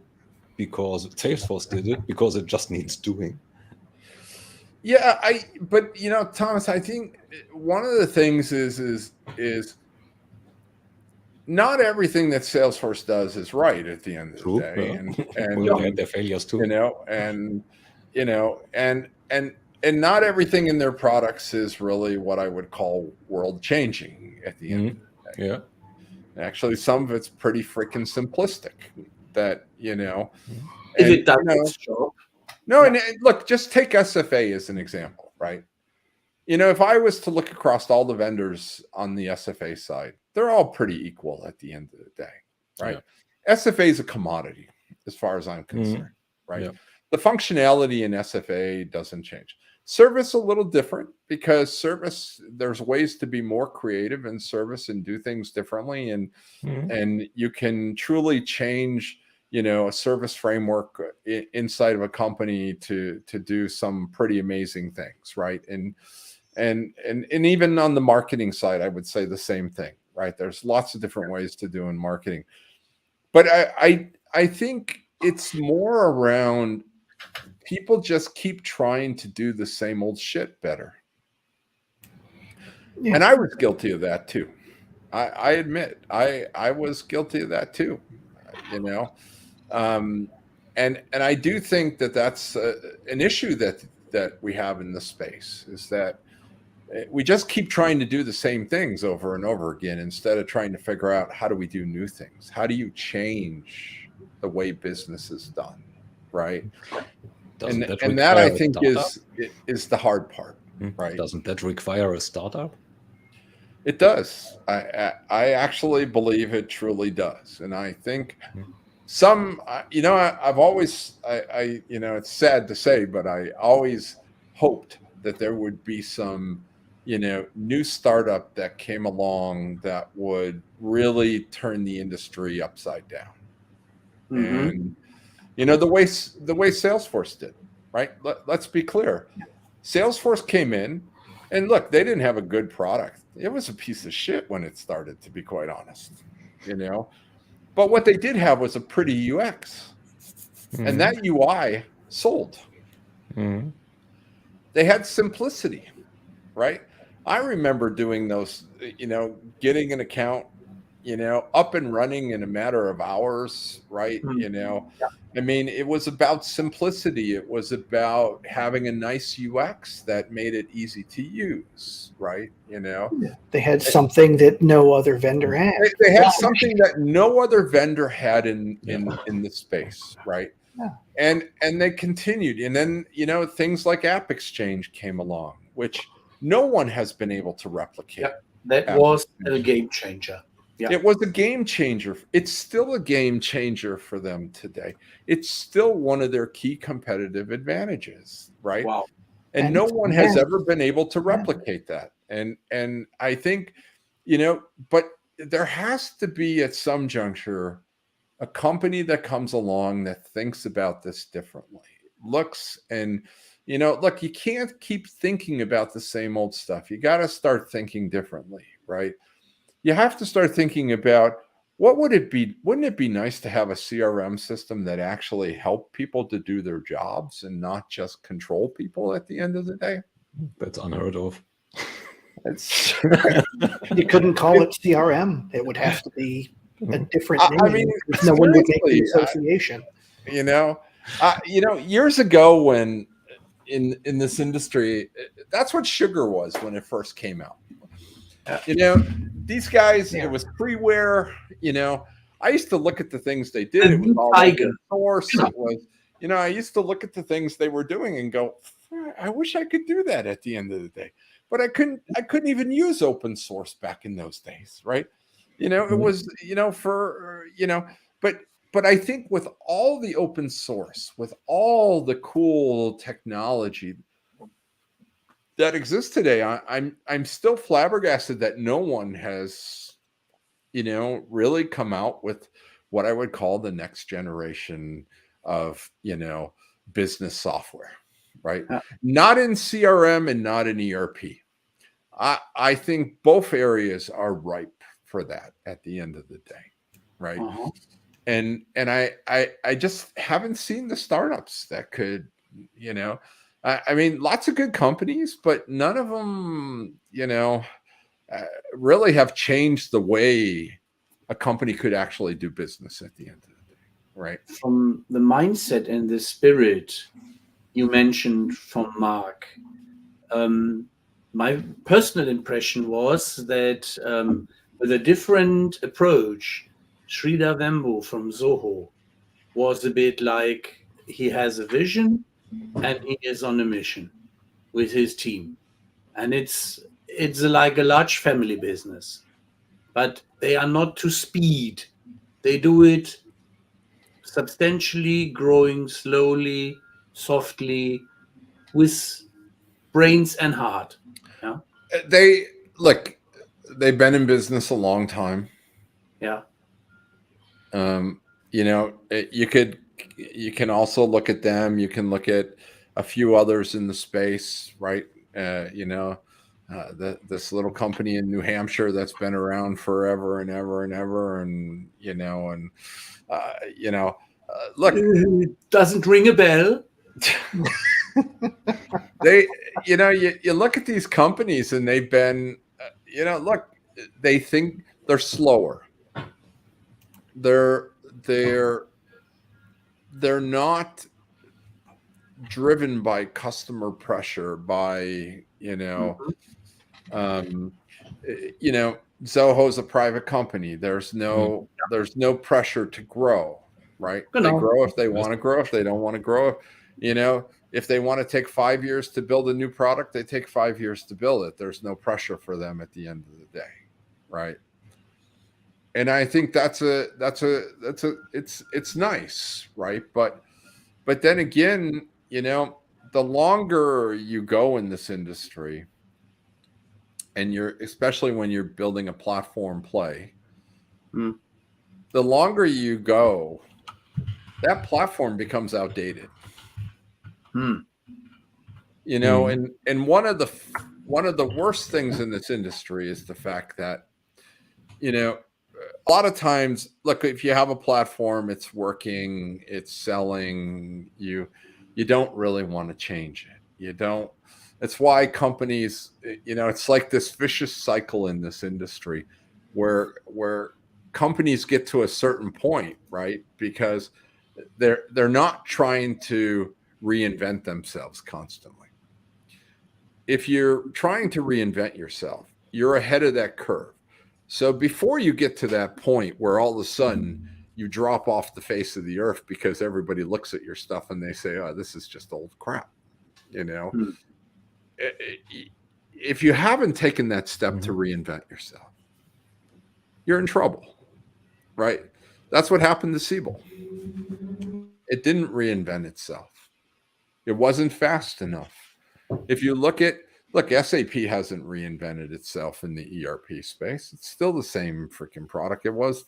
because Salesforce did it, because it just needs doing. Yeah, but Thomas, I think one of the things is not everything that Salesforce does is right at the end of the day, and their failures too. And not everything in their products is really what I would call world changing at the end of the day. Yeah, actually, some of it's pretty freaking simplistic. That if it does its job. No, and look, just take SFA as an example, right? If I was to look across all the vendors on the SFA side, they're all pretty equal at the end of the day, right? Yeah. SFA is a commodity as far as I'm concerned, right? Yeah. The functionality in SFA doesn't change. Service a little different, because service, there's ways to be more creative in service and do things differently, and you can truly change a service framework inside of a company to do some pretty amazing things, right? And even on the marketing side, I would say the same thing, right? There's lots of different ways to do in marketing, but I think it's more around people just keep trying to do the same old shit better. Yeah. And I was guilty of that too. I admit I was guilty of that too, and I do think that that's an issue that we have in this space, is that we just keep trying to do the same things over and over again instead of trying to figure out, how do we do new things? How do you change the way business is done, right? And that I think is the hard part, right? Doesn't that require a startup? It does. I actually believe it truly does, and I think some, I've always, it's sad to say, but I always hoped that there would be some, new startup that came along that would really turn the industry upside down. And the way Salesforce did, right? Let's be clear. Salesforce came in, and look, they didn't have a good product. It was a piece of shit when it started, to be quite honest, But what they did have was a pretty UX, and that UI sold. They had simplicity, right? I remember doing those, getting an account, up and running in a matter of hours, right? I mean, it was about simplicity. It was about having a nice UX that made it easy to use, right? They had something that no other vendor had. They had something that no other vendor had in the space, right? Yeah. And they continued. And then, things like App Exchange came along, which no one has been able to replicate. Yep. That was a game changer. Yeah. It was a game changer. It's still a game changer for them today. It's still one of their key competitive advantages, right? Wow. And no one has ever been able to replicate that. And I think, but there has to be at some juncture a company that comes along that thinks about this differently, looks and, look, you can't keep thinking about the same old stuff. You got to start thinking differently, right? You have to start thinking about wouldn't it be nice to have a CRM system that actually helped people to do their jobs and not just control people at the end of the day? That's unheard of. You couldn't call it CRM. It would have to be a different name. I mean, no one would make the association. Years ago when in this industry, that's what sugar was when it first came out. These guys, it was freeware. I used to look at the things they did. It was all open source. It was, I used to look at the things they were doing and go, I wish I could do that at the end of the day. But I couldn't even use open source back in those days, right? It was, but I think with all the open source, with all the cool technology that exists today, I'm still flabbergasted that no one has, really come out with what I would call the next generation of, business software, right? Not in CRM and not in ERP. I think both areas are ripe for that at the end of the day, right? Uh-huh. And I just haven't seen the startups that could, I mean, lots of good companies, but none of them, really have changed the way a company could actually do business at the end of the day, right? From the mindset and the spirit you mentioned from Mark, my personal impression was that with a different approach, Sridhar Vembu from Zoho was a bit like he has a vision and he is on a mission with his team. And it's like a large family business, but they are not to speed. They do it substantially, growing slowly, softly, with brains and heart. Yeah. They've been in business a long time. Yeah. You can also look at them. You can look at a few others in the space, right? This little company in New Hampshire that's been around forever and ever and ever, and look, it doesn't ring a bell. You look at these companies and they've been, look, they think they're slower. They're not driven by customer pressure, by Zoho's a private company. There's no pressure to grow, right? They grow if they want to grow. If they don't want to grow, if they want to take 5 years to build a new product, they take 5 years to build it. There's no pressure for them at the end of the day, right? And I think it's nice, right? But then again, the longer you go in this industry, and especially when you're building a platform play, the longer you go, that platform becomes outdated. And one of the worst things in this industry is the fact that, a lot of times, look, if you have a platform, it's working, it's selling, you don't really want to change it. You don't. It's why companies, it's like this vicious cycle in this industry where companies get to a certain point, right? Because they're not trying to reinvent themselves constantly. If you're trying to reinvent yourself, you're ahead of that curve. So before you get to that point where all of a sudden you drop off the face of the earth because everybody looks at your stuff and they say, oh, this is just old crap, if you haven't taken that step to reinvent yourself, you're in trouble, right? That's what happened to Siebel. It didn't reinvent itself. It wasn't fast enough. If you look, SAP hasn't reinvented itself in the ERP space. It's still the same freaking product it was,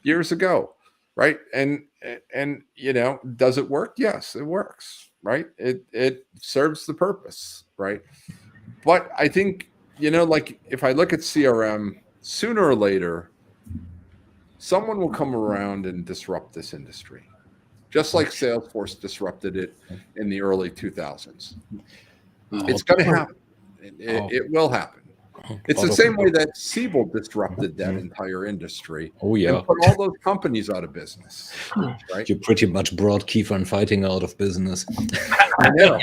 years ago, right? And does it work? Yes, it works, right? It serves the purpose, right? But I think, if I look at CRM, sooner or later, someone will come around and disrupt this industry, just like Salesforce disrupted it in the early 2000s. It's going to happen. It will happen. It's the same way that Siebel disrupted that entire industry. Oh, yeah. And put all those companies out of business. Right? You pretty much brought Kiefer and Fighting out of business. I know.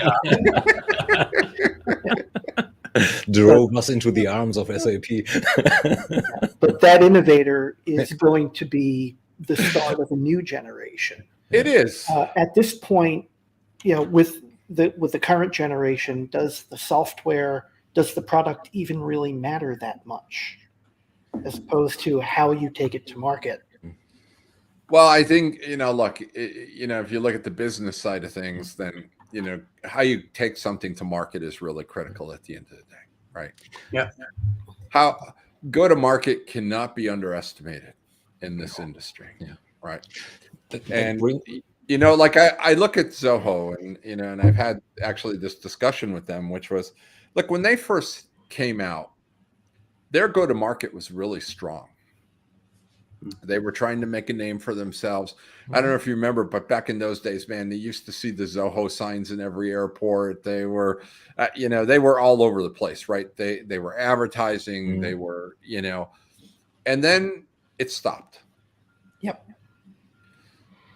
Drove us into the arms of SAP. But that innovator is going to be the start of a new generation. It is. At this point, with the current generation, does the product even really matter that much, as opposed to how you take it to market? Well, I think, look, if you look at the business side of things, then, how you take something to market is really critical at the end of the day, right? Yeah. How go to market cannot be underestimated in this industry. Yeah. Right. And, I look at Zoho and I've had actually this discussion with them, which was, look, when they first came out, their go-to-market was really strong. They were trying to make a name for themselves. I don't know if you remember, but back in those days, man, they used to see the Zoho signs in every airport. They were, they were all over the place, right? They were advertising. They were, and then it stopped. Yep.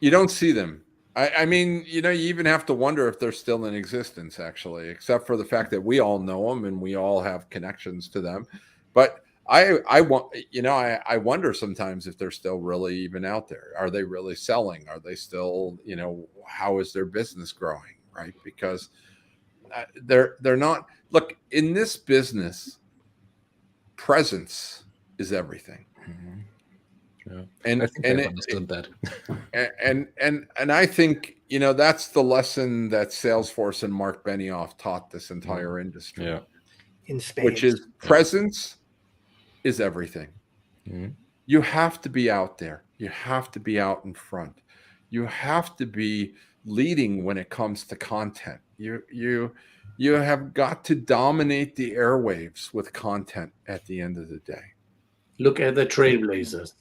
You don't see them. I mean, you even have to wonder if they're still in existence, actually, except for the fact that we all know them and we all have connections to them. But I wonder sometimes if they're still really even out there. Are they really selling? Are they still, how is their business growing? Right? Because they're not. Look, in this business, presence is everything. Mm-hmm. Yeah. And I think I've understood that. And I think, that's the lesson that Salesforce and Mark Benioff taught this entire industry. Yeah. In spades. Which is presence is everything. Mm-hmm. You have to be out there. You have to be out in front. You have to be leading when it comes to content. You have got to dominate the airwaves with content at the end of the day. Look at the Trailblazers.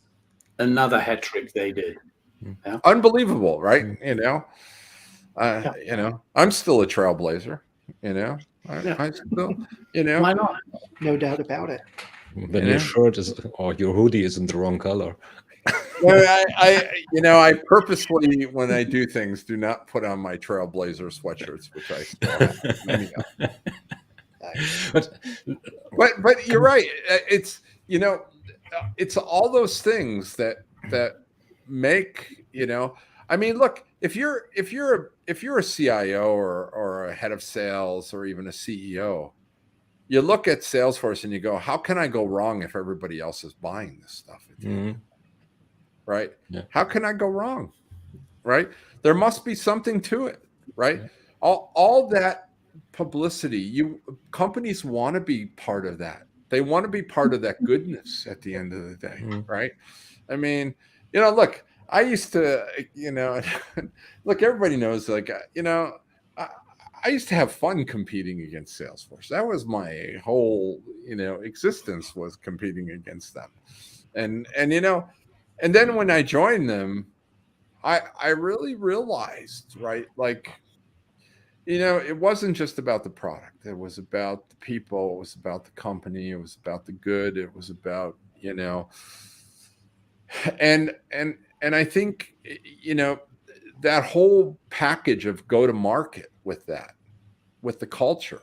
Another hat trick they did. Yeah. Unbelievable, right? I'm still a trailblazer. I still, Why not? No doubt about it. Then your shirt or your hoodie is in the wrong color. Well, I purposely, when I do things, do not put on my Trailblazer sweatshirts, which I still have. But you're right. It's it's all those things that make I mean, look, if you're a CIO or a head of sales or even a CEO, you look at Salesforce and you go, how can I go wrong if everybody else is buying this stuff? Right? Yeah. How can I go wrong? Right? There must be something to it, right? Yeah. All that publicity, companies want to be part of that. They want to be part of that goodness at the end of the day, right? I mean, look, I used to, look, everybody knows, like, I used to have fun competing against Salesforce. That was my whole, existence, was competing against them. And then when I joined them, I really realized, right, like, it wasn't just about the product. It was about the people. It was about the company. It was about the good. It was about, and I think, that whole package of go to market with that, with the culture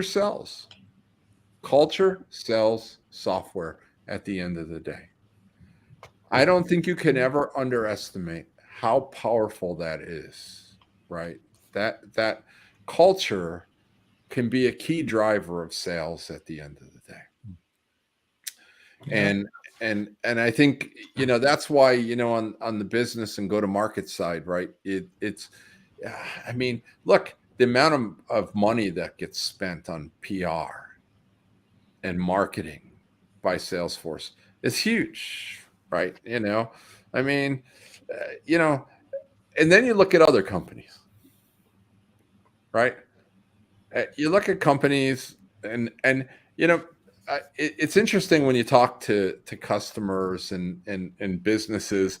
sells. Culture sells software at the end of the day. I don't think you can ever underestimate how powerful that is, right? That culture can be a key driver of sales at the end of the day. And I think, that's why, on the business and go to market side, right? It's, I mean, look, the amount of money that gets spent on PR and marketing by Salesforce is huge, right? I mean, and then you look at other companies, right? You look at companies and it's interesting when you talk to customers and businesses,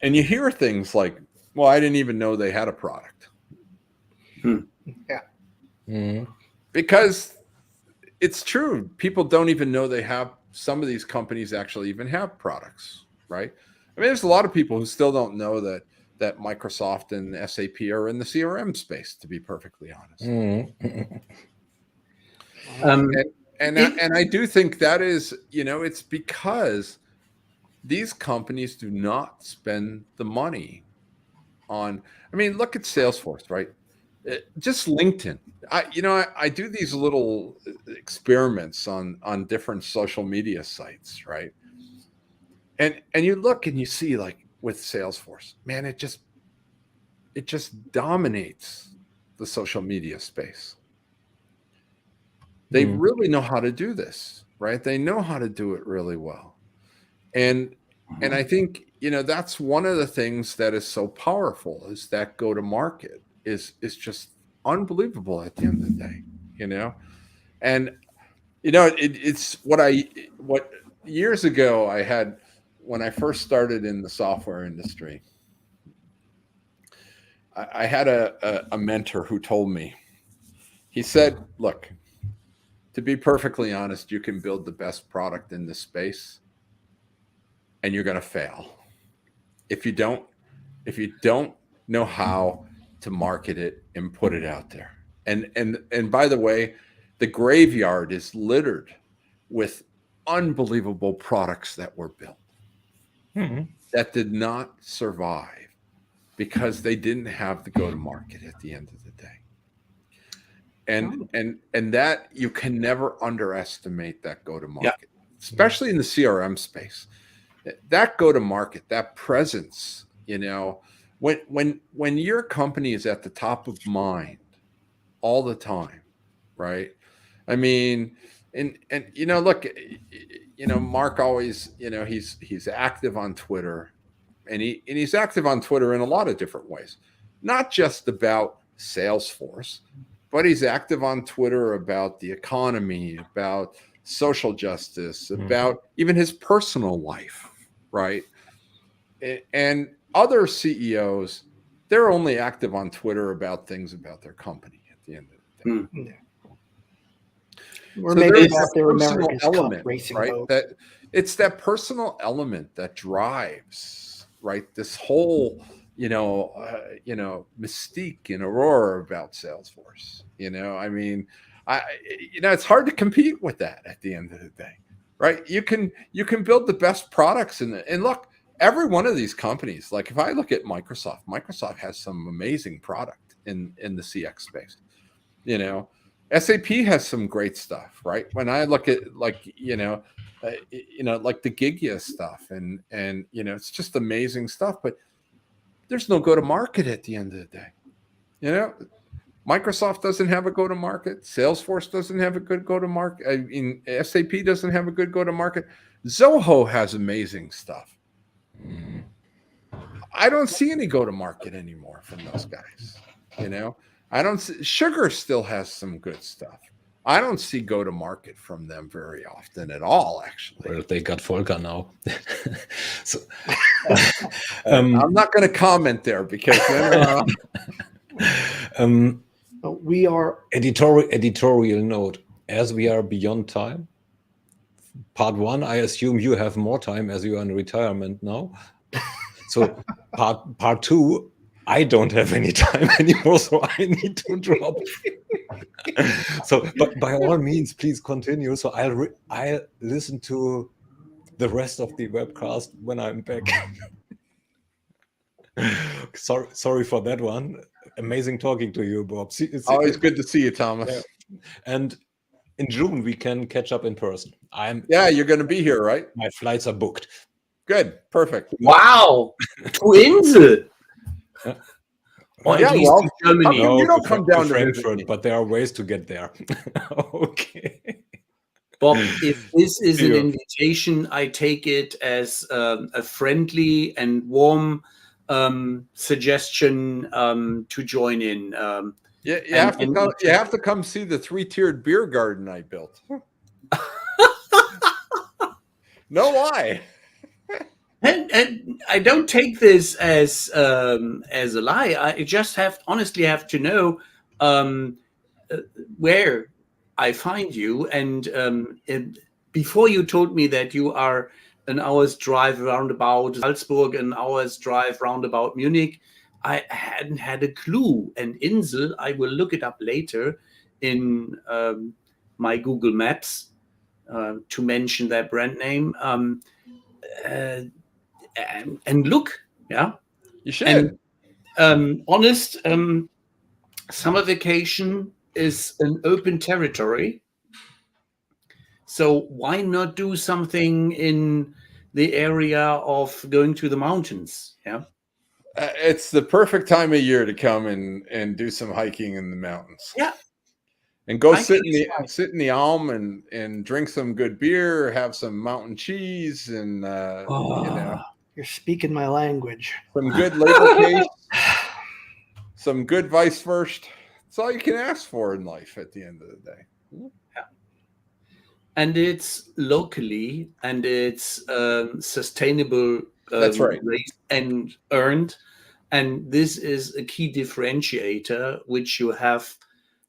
and you hear things like, well, I didn't even know they had a product. Yeah. Mm-hmm. Because it's true. People don't even know they have, some of these companies actually even have products, right? I mean, there's a lot of people who still don't know that Microsoft and SAP are in the CRM space, to be perfectly honest. Mm-hmm. And I do think that is, it's because these companies do not spend the money on, I mean, look at Salesforce, right? Just LinkedIn. I do these little experiments on different social media sites, right? And you look and you see, like, with Salesforce, man, it just dominates the social media space. They really know how to do this, right? They know how to do it really well. And I think, that's one of the things that is so powerful, is that go to market is just unbelievable at the end of the day, And it's what years ago I had, when I first started in the software industry, I had a mentor who told me, he said, look, to be perfectly honest, you can build the best product in this space and you're going to fail if you don't know how to market it and put it out there. And by the way, the graveyard is littered with unbelievable products that were built that did not survive because they didn't have the go-to-market at the end of the day. And that, you can never underestimate that go-to-market, especially in the CRM space. That go-to-market, that presence, when your company is at the top of mind all the time, right? I mean, and look, Mark always, he's active on Twitter, and he's active on Twitter in a lot of different ways, not just about Salesforce, but he's active on Twitter about the economy, about social justice, about even his personal life, right? And other CEOs, they're only active on Twitter about things about their company at the end of the day. Or so maybe about their America's element, Cup racing right? boat. That it's that personal element that drives, right, this whole mystique and aurora about Salesforce. I mean, it's hard to compete with that at the end of the day, right? You can build the best products, and look, every one of these companies, like if I look at Microsoft has some amazing product in the CX space. SAP has some great stuff, right? When I look at like the Gigia stuff, and it's just amazing stuff, but there's no go-to-market at the end of the day. Microsoft doesn't have a go-to-market. Salesforce doesn't have a good go-to-market. I mean, SAP doesn't have a good go-to-market. Zoho has amazing stuff. I don't see any go-to-market anymore from those guys. I don't see, Sugar still has some good stuff. I don't see go-to-market from them very often at all, actually. Well, they got Volker now. So, I'm not going to comment there because we are editorial note. As we are beyond time, part one, I assume you have more time as you are in retirement now. So part two, I don't have any time anymore, so I need to drop. So, but by all means, please continue. So I'll listen to the rest of the webcast when I'm back. Sorry for that one. Amazing talking to you, Bob. It's always good to see you, Thomas. Yeah. And in June we can catch up in person. Yeah, you're going to be here, right? My flights are booked. Good, perfect. Wow, to Insel. Yeah. Or Yeah, at least well, to Germany. how come you don't come down to visit Frankfurt, me? but there are ways to get there. Okay. Bob, if this is an Yeah. invitation, I take it as a friendly and warm suggestion to join in. You and- have to and- come. You have to come see the 3-tiered beer garden I built. No lie. And I don't take this as a lie. I just honestly have to know where I find you. And before you told me that you are an hour's drive roundabout Salzburg, an hour's drive roundabout Munich, I hadn't had a clue. And Insel, I will look it up later in my Google Maps to mention that brand name. And look, yeah, You should. And honest, summer vacation is an open territory. So why not do something in the area of going to the mountains? Yeah. It's the perfect time of year to come and do some hiking in the mountains. Yeah. And go Hiking sit in the Alm and drink some good beer, have some mountain cheese, and You're speaking my language. some good label case, some good vice first. That's all you can ask for in life at the end of the day. Yeah. And it's locally and it's sustainable. That's right. Raised and earned. And this is a key differentiator, which you have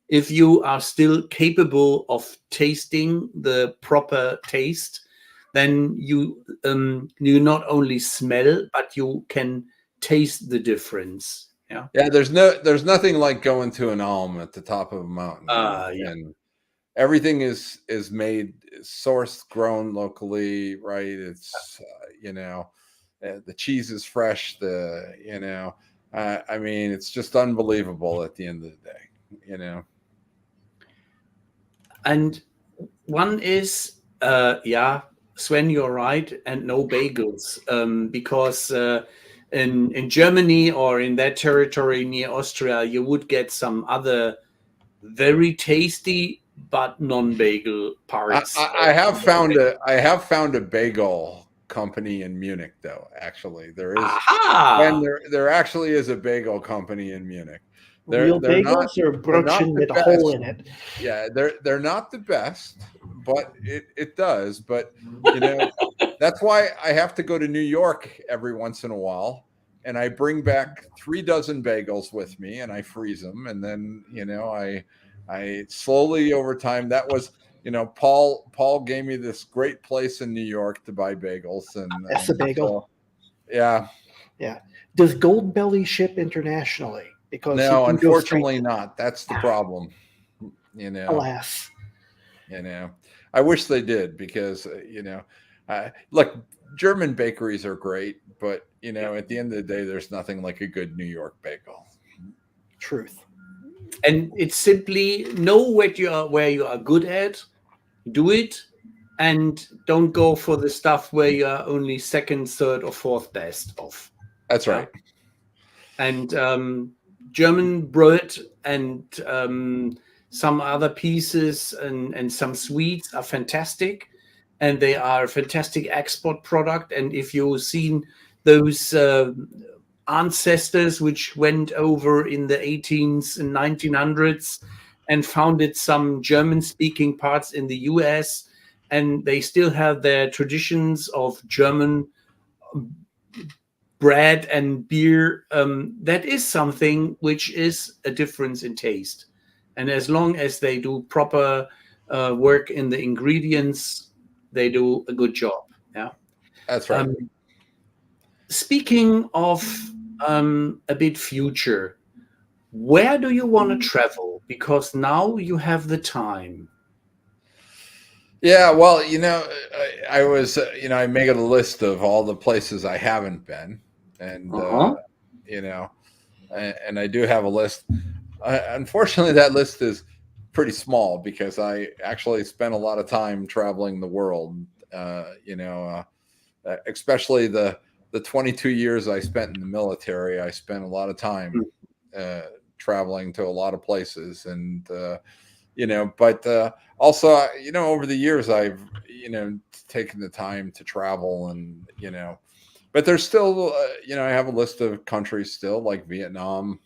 if you are still capable of tasting the proper taste. Then you not only smell, but you can taste the difference. Yeah. Yeah, there's nothing like going to an Alm at the top of a mountain. Yeah. And everything is made, sourced, grown locally, right? It's the cheese is fresh. I mean, it's just unbelievable at the end of the day. And one is Sven, you're right, and no bagels, because in Germany or in that territory near Austria, you would get some other very tasty but non-bagel parts. I have found a bagel company in Munich, though. Actually, there is, and there actually is a bagel company in Munich. Real bagels or brötchen with a hole in it? Yeah, they're not the best, but it does. But that's why I have to go to New York every once in a while, and I bring back 3 dozen bagels with me, and I freeze them, and then I slowly over time. That was Paul gave me this great place in New York to buy bagels, and that's a bagel. So, yeah. Does Gold Belly ship internationally? Because no, unfortunately not. That's the problem. Alas. I wish they did, because look, German bakeries are great, but at the end of the day, there's nothing like a good New York bagel. Truth. And it's simply know where you are good at, do it, and don't go for the stuff where you are only second, third, or fourth best of. That's right. And German bread and some other pieces and some sweets are fantastic, and they are a fantastic export product. And if you've seen those ancestors which went over in the 18s and 1900s and founded some German-speaking parts in the US, and they still have their traditions of German bread and beer, that is something which is a difference in taste. And as long as they do proper work in the ingredients, they do a good job. Yeah, that's right. Speaking of a bit future, where do you want to travel? Because now you have the time. Yeah, well, I was, I made a list of all the places I haven't been, and and I do have a list. Unfortunately, that list is pretty small because I actually spent a lot of time traveling the world. Especially the 22 years I spent in the military, I spent a lot of time traveling to a lot of places, and but also, over the years I've taken the time to travel, and but there's still I have a list of countries still, like Vietnam.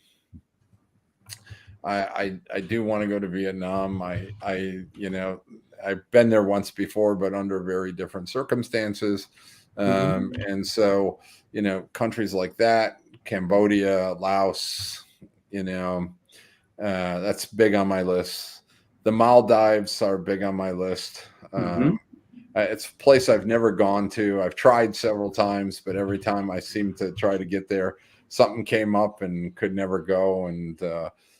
I do want to go to Vietnam. I've been there once before, but under very different circumstances. And so, countries like that, Cambodia, Laos, that's big on my list. The Maldives are big on my list. It's a place I've never gone to. I've tried several times, but every time I seem to try to get there, something came up and could never go. And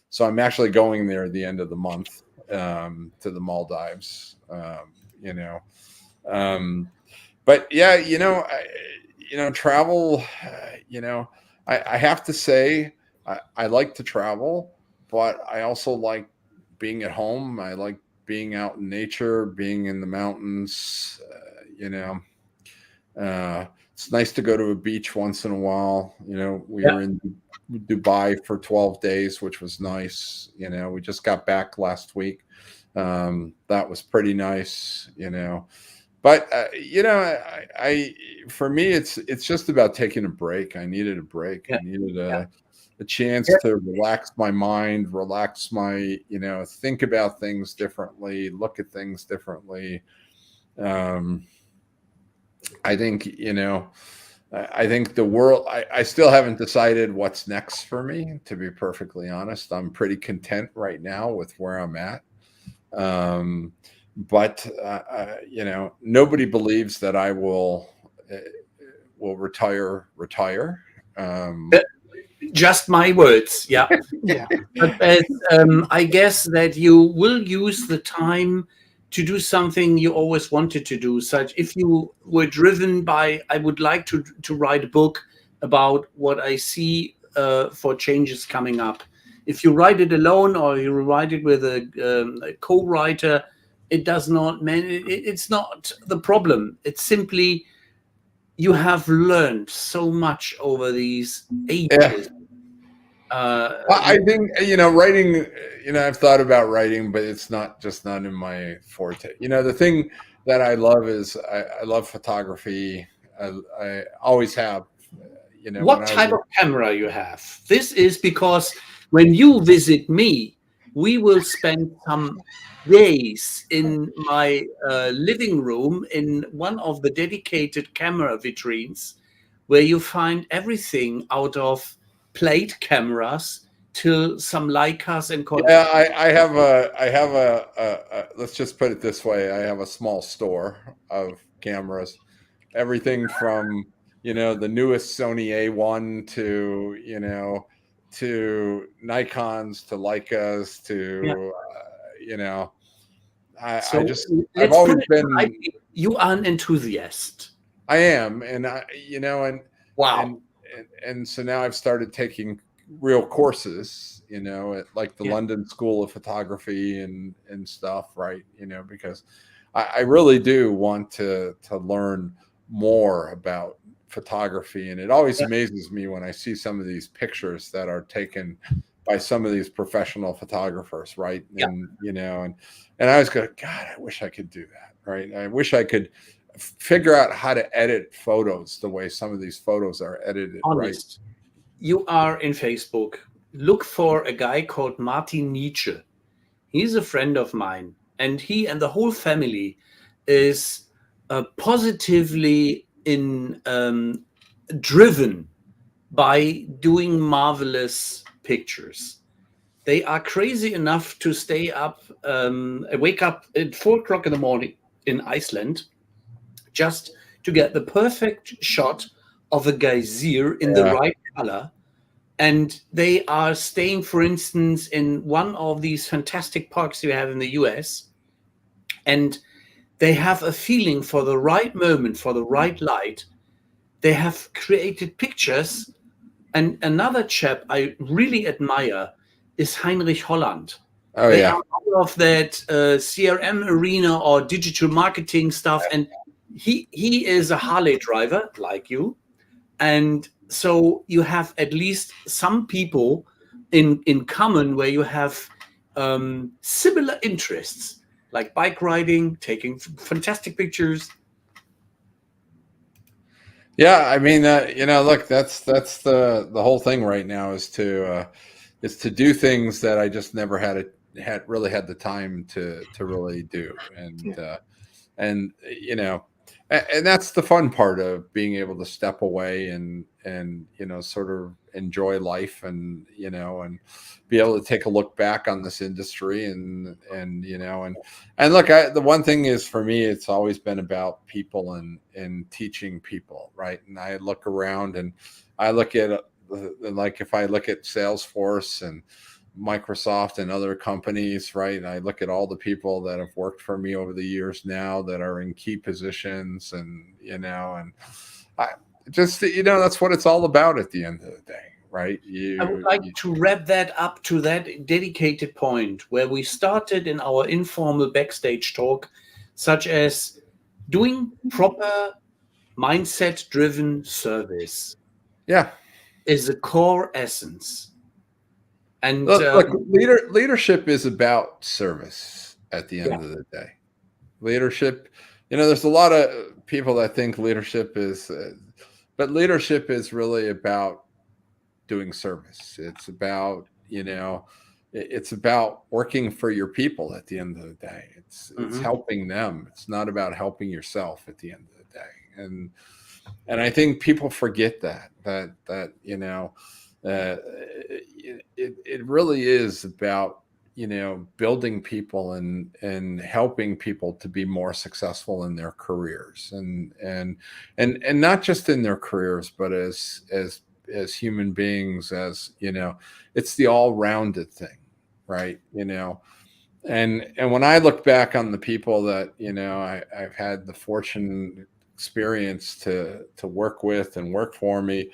so I'm actually going there at the end of the month to the Maldives. But yeah, travel. I have to say I like to travel, but I also like being at home. I like being out in nature, being in the mountains. It's nice to go to a beach once in a while. We were in Dubai for 12 days, which was nice. We just got back last week. That was pretty nice. But for me, it's just about taking a break. I needed a break. I needed a chance to relax my mind, relax my, think about things differently, look at things differently. I think, I think the world, I still haven't decided what's next for me, to be perfectly honest. I'm pretty content right now with where I'm at. But nobody believes that I will retire. Just my words. Yeah. But I guess that you will use the time to do something you always wanted to do. Such, if you were driven by, I would like to write a book about what I see for changes coming up. If you write it alone or you write it with a co-writer, it does not it's not the problem. It's simply you have learned so much over these ages. I think writing. I've thought about writing, but it's not in my forte. The thing that I love is I love photography. I always have. What type of camera you have? This is because when you visit me, we will spend some days in my living room in one of the dedicated camera vitrines, where you find everything out of plate cameras to some Leicas and Kodak. Yeah, I have a let's just put it this way. I have a small store of cameras, everything from the newest Sony A1 to Nikons to Leicas to I've always been. You are an enthusiast. I am, and wow. And so now I've started taking real courses, at like the London School of Photography and stuff, right? Because I really do want to learn more about photography, and it always amazes me when I see some of these pictures that are taken by some of these professional photographers, right? And and I always go, God, I wish I could do that, right? I wish I could figure out how to edit photos the way some of these photos are edited. Honest. Right? You are in Facebook. Look for a guy called Martin Nietzsche. He's a friend of mine, and he and the whole family is positively driven by doing marvelous pictures. They are crazy enough to stay up, wake up at 4 o'clock in the morning in Iceland, just to get the perfect shot of a geyser in the right color. And they are staying, for instance, in one of these fantastic parks you have in the US. And they have a feeling for the right moment, for the right light. They have created pictures. And another chap I really admire is Heinrich Holland. Oh They yeah. are out of that CRM arena or digital marketing stuff, and he is a Harley driver like you, and so you have at least some people in common where you have similar interests, like bike riding, taking fantastic pictures. Yeah, I mean, look, that's the whole thing right now is to do things that I just never had the time to really do, and and that's the fun part of being able to step away and sort of enjoy life, and and be able to take a look back on this industry, and look, the one thing is, for me, it's always been about people and teaching people, right? And I look around and I look at like, if I look at Salesforce and Microsoft and other companies, right? And I look at all the people that have worked for me over the years now that are in key positions, and and I just, that's what it's all about at the end of the day, right? I would like to wrap that up to that dedicated point where we started in our informal backstage talk, such as doing proper mindset-driven service Yeah. is a core essence. And Look, leadership is about service at the end of the day. Leadership, there's a lot of people that think leadership is, but leadership is really about doing service. It's about, it's about working for your people at the end of the day. It's helping them. It's not about helping yourself at the end of the day. And I think people forget that it really is about, building people and helping people to be more successful in their careers, and not just in their careers, but as human beings, as it's the all-rounded thing, right? And when I look back on the people that I've had the fortune experience to work with and work for me,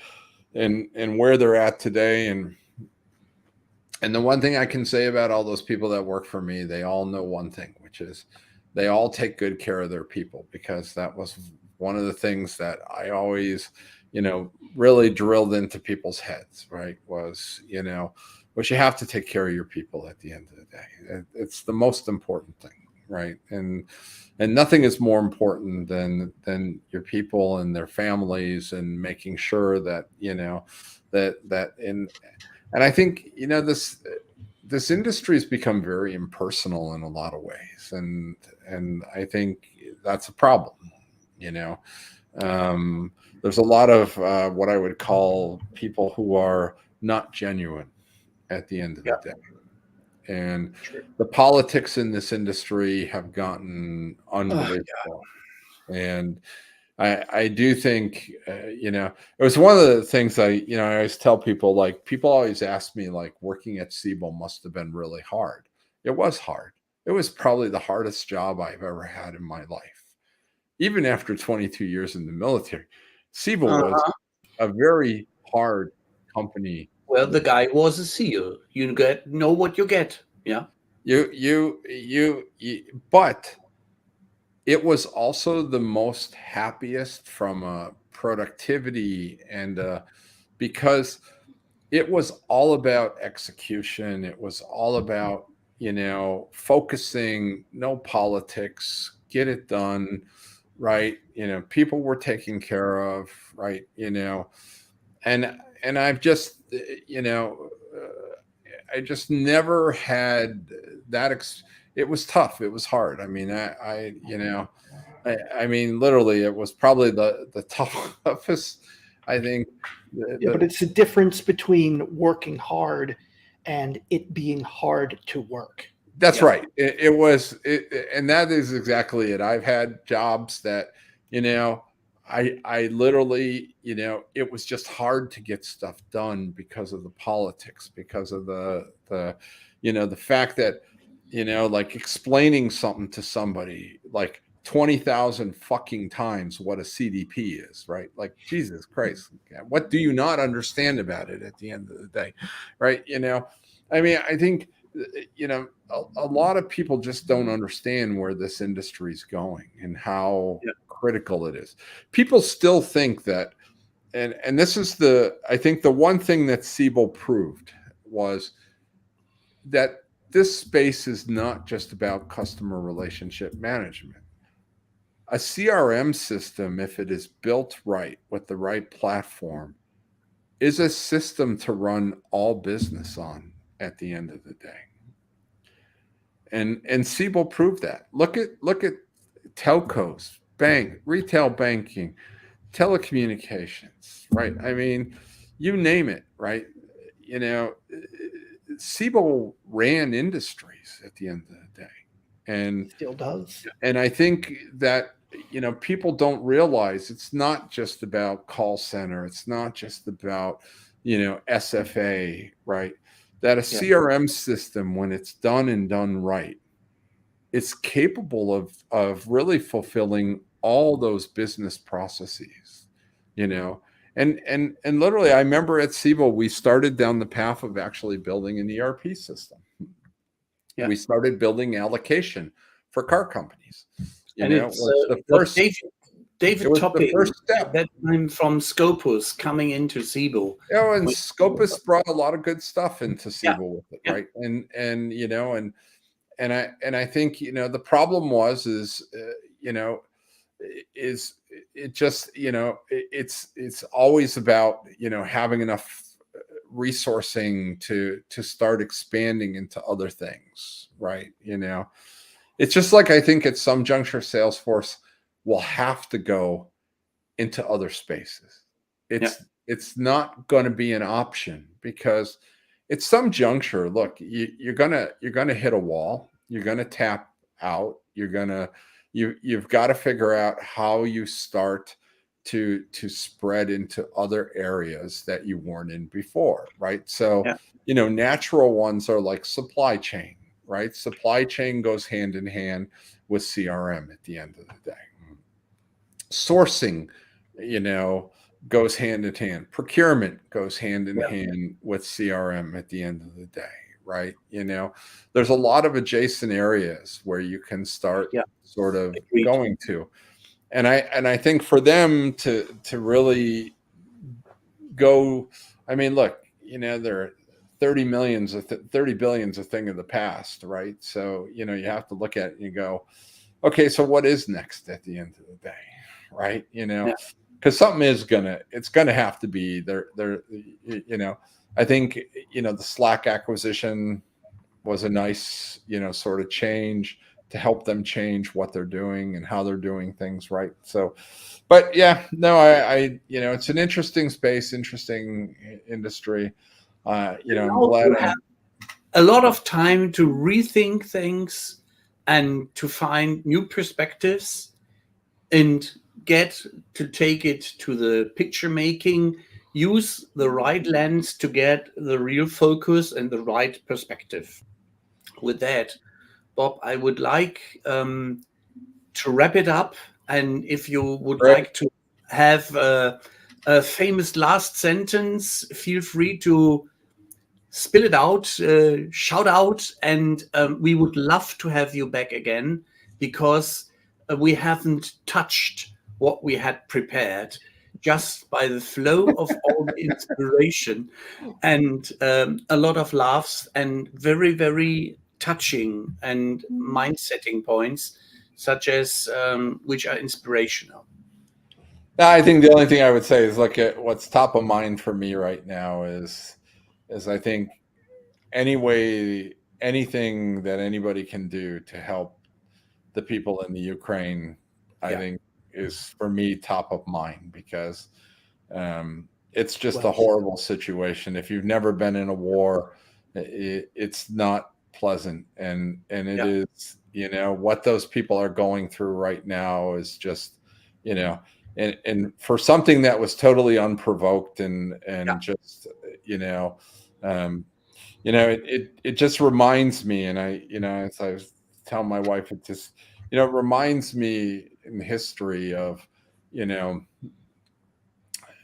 and where they're at today, and the one thing I can say about all those people that work for me, they all know one thing, which is they all take good care of their people, because that was one of the things that I always, really drilled into people's heads, right? Was, but you have to take care of your people at the end of the day. It's the most important thing, right? And nothing is more important than your people and their families, and making sure that, and I think, this industry has become very impersonal in a lot of ways, and I think that's a problem. There's a lot of what I would call people who are not genuine at the end of the day, and the politics in this industry have gotten unbelievable. And I do think, it was one of the things I always tell people, like, people always ask me, like, working at Siebel must have been really hard. It was hard. It was probably the hardest job I've ever had in my life. Even after 22 years in the military, Siebel was a very hard company. well, the guy was a SEAL. You know what you get. Yeah. But it was also the most happiest from a productivity, and because it was all about execution. It was all about, focusing, no politics, get it done, right? People were taken care of, right? And I've just, I just never had that. It was tough. It was hard. I mean, I mean, literally, it was probably the toughest, I think. But it's the difference between working hard and it being hard to work. That's right. It was, and that is exactly it. I've had jobs that, I literally, it was just hard to get stuff done because of the politics, because of the fact that, like, explaining something to somebody like 20,000 fucking times what a CDP is, right? Like, Jesus Christ, what do you not understand about it at the end of the day, right? I mean, I think you know, a lot of people just don't understand where this industry is going and how critical it is. People still think that, and this is I think the one thing that Siebel proved was that this space is not just about customer relationship management. A CRM system, if it is built right with the right platform, is a system to run all business on at the end of the day. And Siebel proved that. Look at telcos, retail banking, telecommunications, right? I mean, you name it, right? You know, Siebel ran industries at the end of the day, and Still does. And I think that, you know, people don't realize it's not just about call center. It's not just about, you know, SFA, right? That a CRM system, when it's done and done right, it's capable of really fulfilling all those business processes, you know. And literally, I remember at Siebel, we started down the path of actually building an ERP system. Yeah. We started building allocation for car companies. You and know, it's was the first David it was Topping, the first step. that time from Scopus coming into Siebel. You know, and Scopus brought a lot of good stuff into Siebel with it, Yeah. right? And you know, and I think, you know, the problem is you know, is it just, you know, it's always about, you know, having enough resourcing to start expanding into other things, right? You know, it's just like, I think at some juncture, Salesforce will have to go into other spaces. It's not going to be an option, because at some juncture, look, you're gonna hit a wall. You're gonna tap out. You've got to figure out how you start to spread into other areas that you weren't in before, right? So, you know, natural ones are like supply chain, right? Supply chain goes hand in hand with CRM at the end of the day. Sourcing, you know, goes hand in hand. Procurement goes hand in hand with CRM at the end of the day, right? You know, there's a lot of adjacent areas where you can start sort of going to. And I think for them to really go, I mean, look, you know, there are 30 billions a thing of the past, right? So, you know, you have to look at it and you go, okay, so what is next at the end of the day, right? You know, because something is it's gonna have to be there. You know, I think, you know, the Slack acquisition was a nice, you know, sort of change to help them change what they're doing and how they're doing things, right? So, but yeah, no, I you know, it's an interesting space, interesting industry. You know, I'm glad you have a lot of time to rethink things and to find new perspectives and get to take it to the picture making, use the right lens to get the real focus and the right perspective. With that, Bob, I would like to wrap it up. And if you would like to have a famous last sentence, feel free to spill it out, shout out, and we would love to have you back again, because we haven't touched what we had prepared, just by the flow of all the inspiration and a lot of laughs and very, very touching and mind-setting points, such as which are inspirational. I think the only thing I would say is, look, at what's top of mind for me right now is I think anything that anybody can do to help the people in the Ukraine, I think, is for me top of mind, because it's just a horrible situation. If you've never been in a war, it's not pleasant, and it is, you know, what those people are going through right now is just, you know, and for something that was totally unprovoked and just, you know, it just reminds me, and I, you know, as I was telling my wife, it just, you know, it reminds me in history of, you know,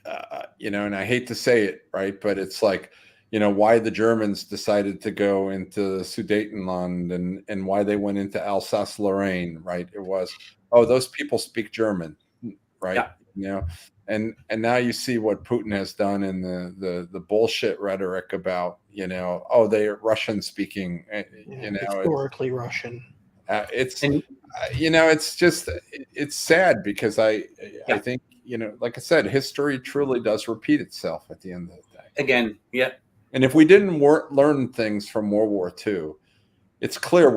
and I hate to say it, right, but it's like, why the Germans decided to go into Sudetenland and why they went into Alsace-Lorraine, right? It was, oh, those people speak German, right? Yeah. And now you see what Putin has done in the bullshit rhetoric about, oh, they're Russian speaking, historically Russian. It's just, it's sad because I think, like I said, history truly does repeat itself at the end of the day. Again, yeah. And if we didn't learn things from World War II, it's clear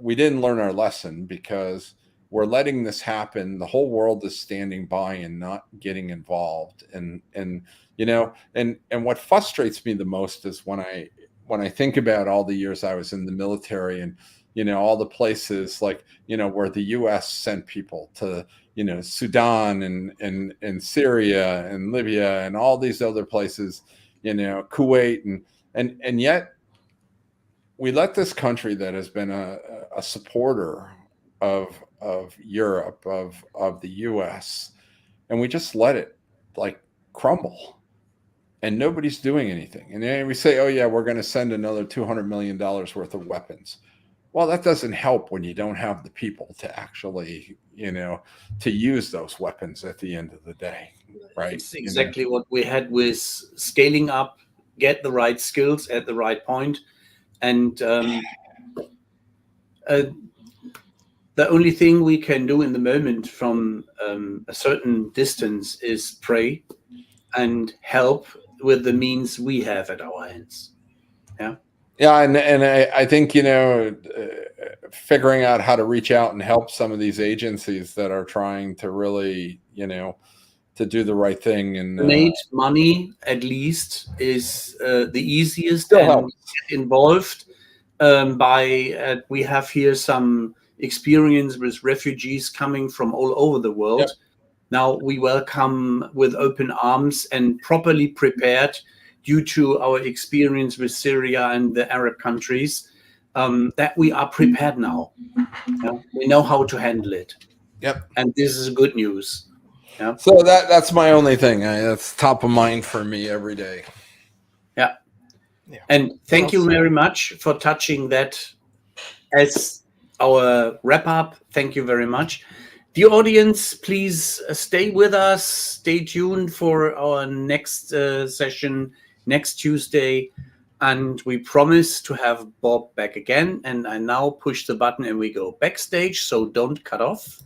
we didn't learn our lesson, because we're letting this happen. The whole world is standing by and not getting involved. And what frustrates me the most is when I think about all the years I was in the military, and all the places like where the U.S. sent people to Sudan and Syria and Libya and all these other places, Kuwait, and yet we let this country that has been a supporter of Europe, of the U.S., and we just let it like crumble, and nobody's doing anything. And then we say, oh yeah, we're going to send another $200 million worth of weapons. Well, that doesn't help when you don't have the people to actually, to use those weapons at the end of the day, right? It's exactly what we had with scaling up, get the right skills at the right point. And the only thing we can do in the moment from a certain distance is pray and help with the means we have at our hands. Yeah. Yeah, and I think figuring out how to reach out and help some of these agencies that are trying to really to do the right thing and donate money at least is the easiest, still and helps. get involved by we have here some experience with refugees coming from all over the world. Yep. Now we welcome with open arms and properly prepared due to our experience with Syria and the Arab countries, that we are prepared now. We know how to handle it. Yep. And this is good news. Yeah. So that's my only thing. That's top of mind for me every day. Yeah. And thank you very much for touching that as our wrap up. Thank you very much. The audience, please stay with us. Stay tuned for our next session next Tuesday. And we promise to have Bob back again. And I now push the button and we go backstage. So don't cut off.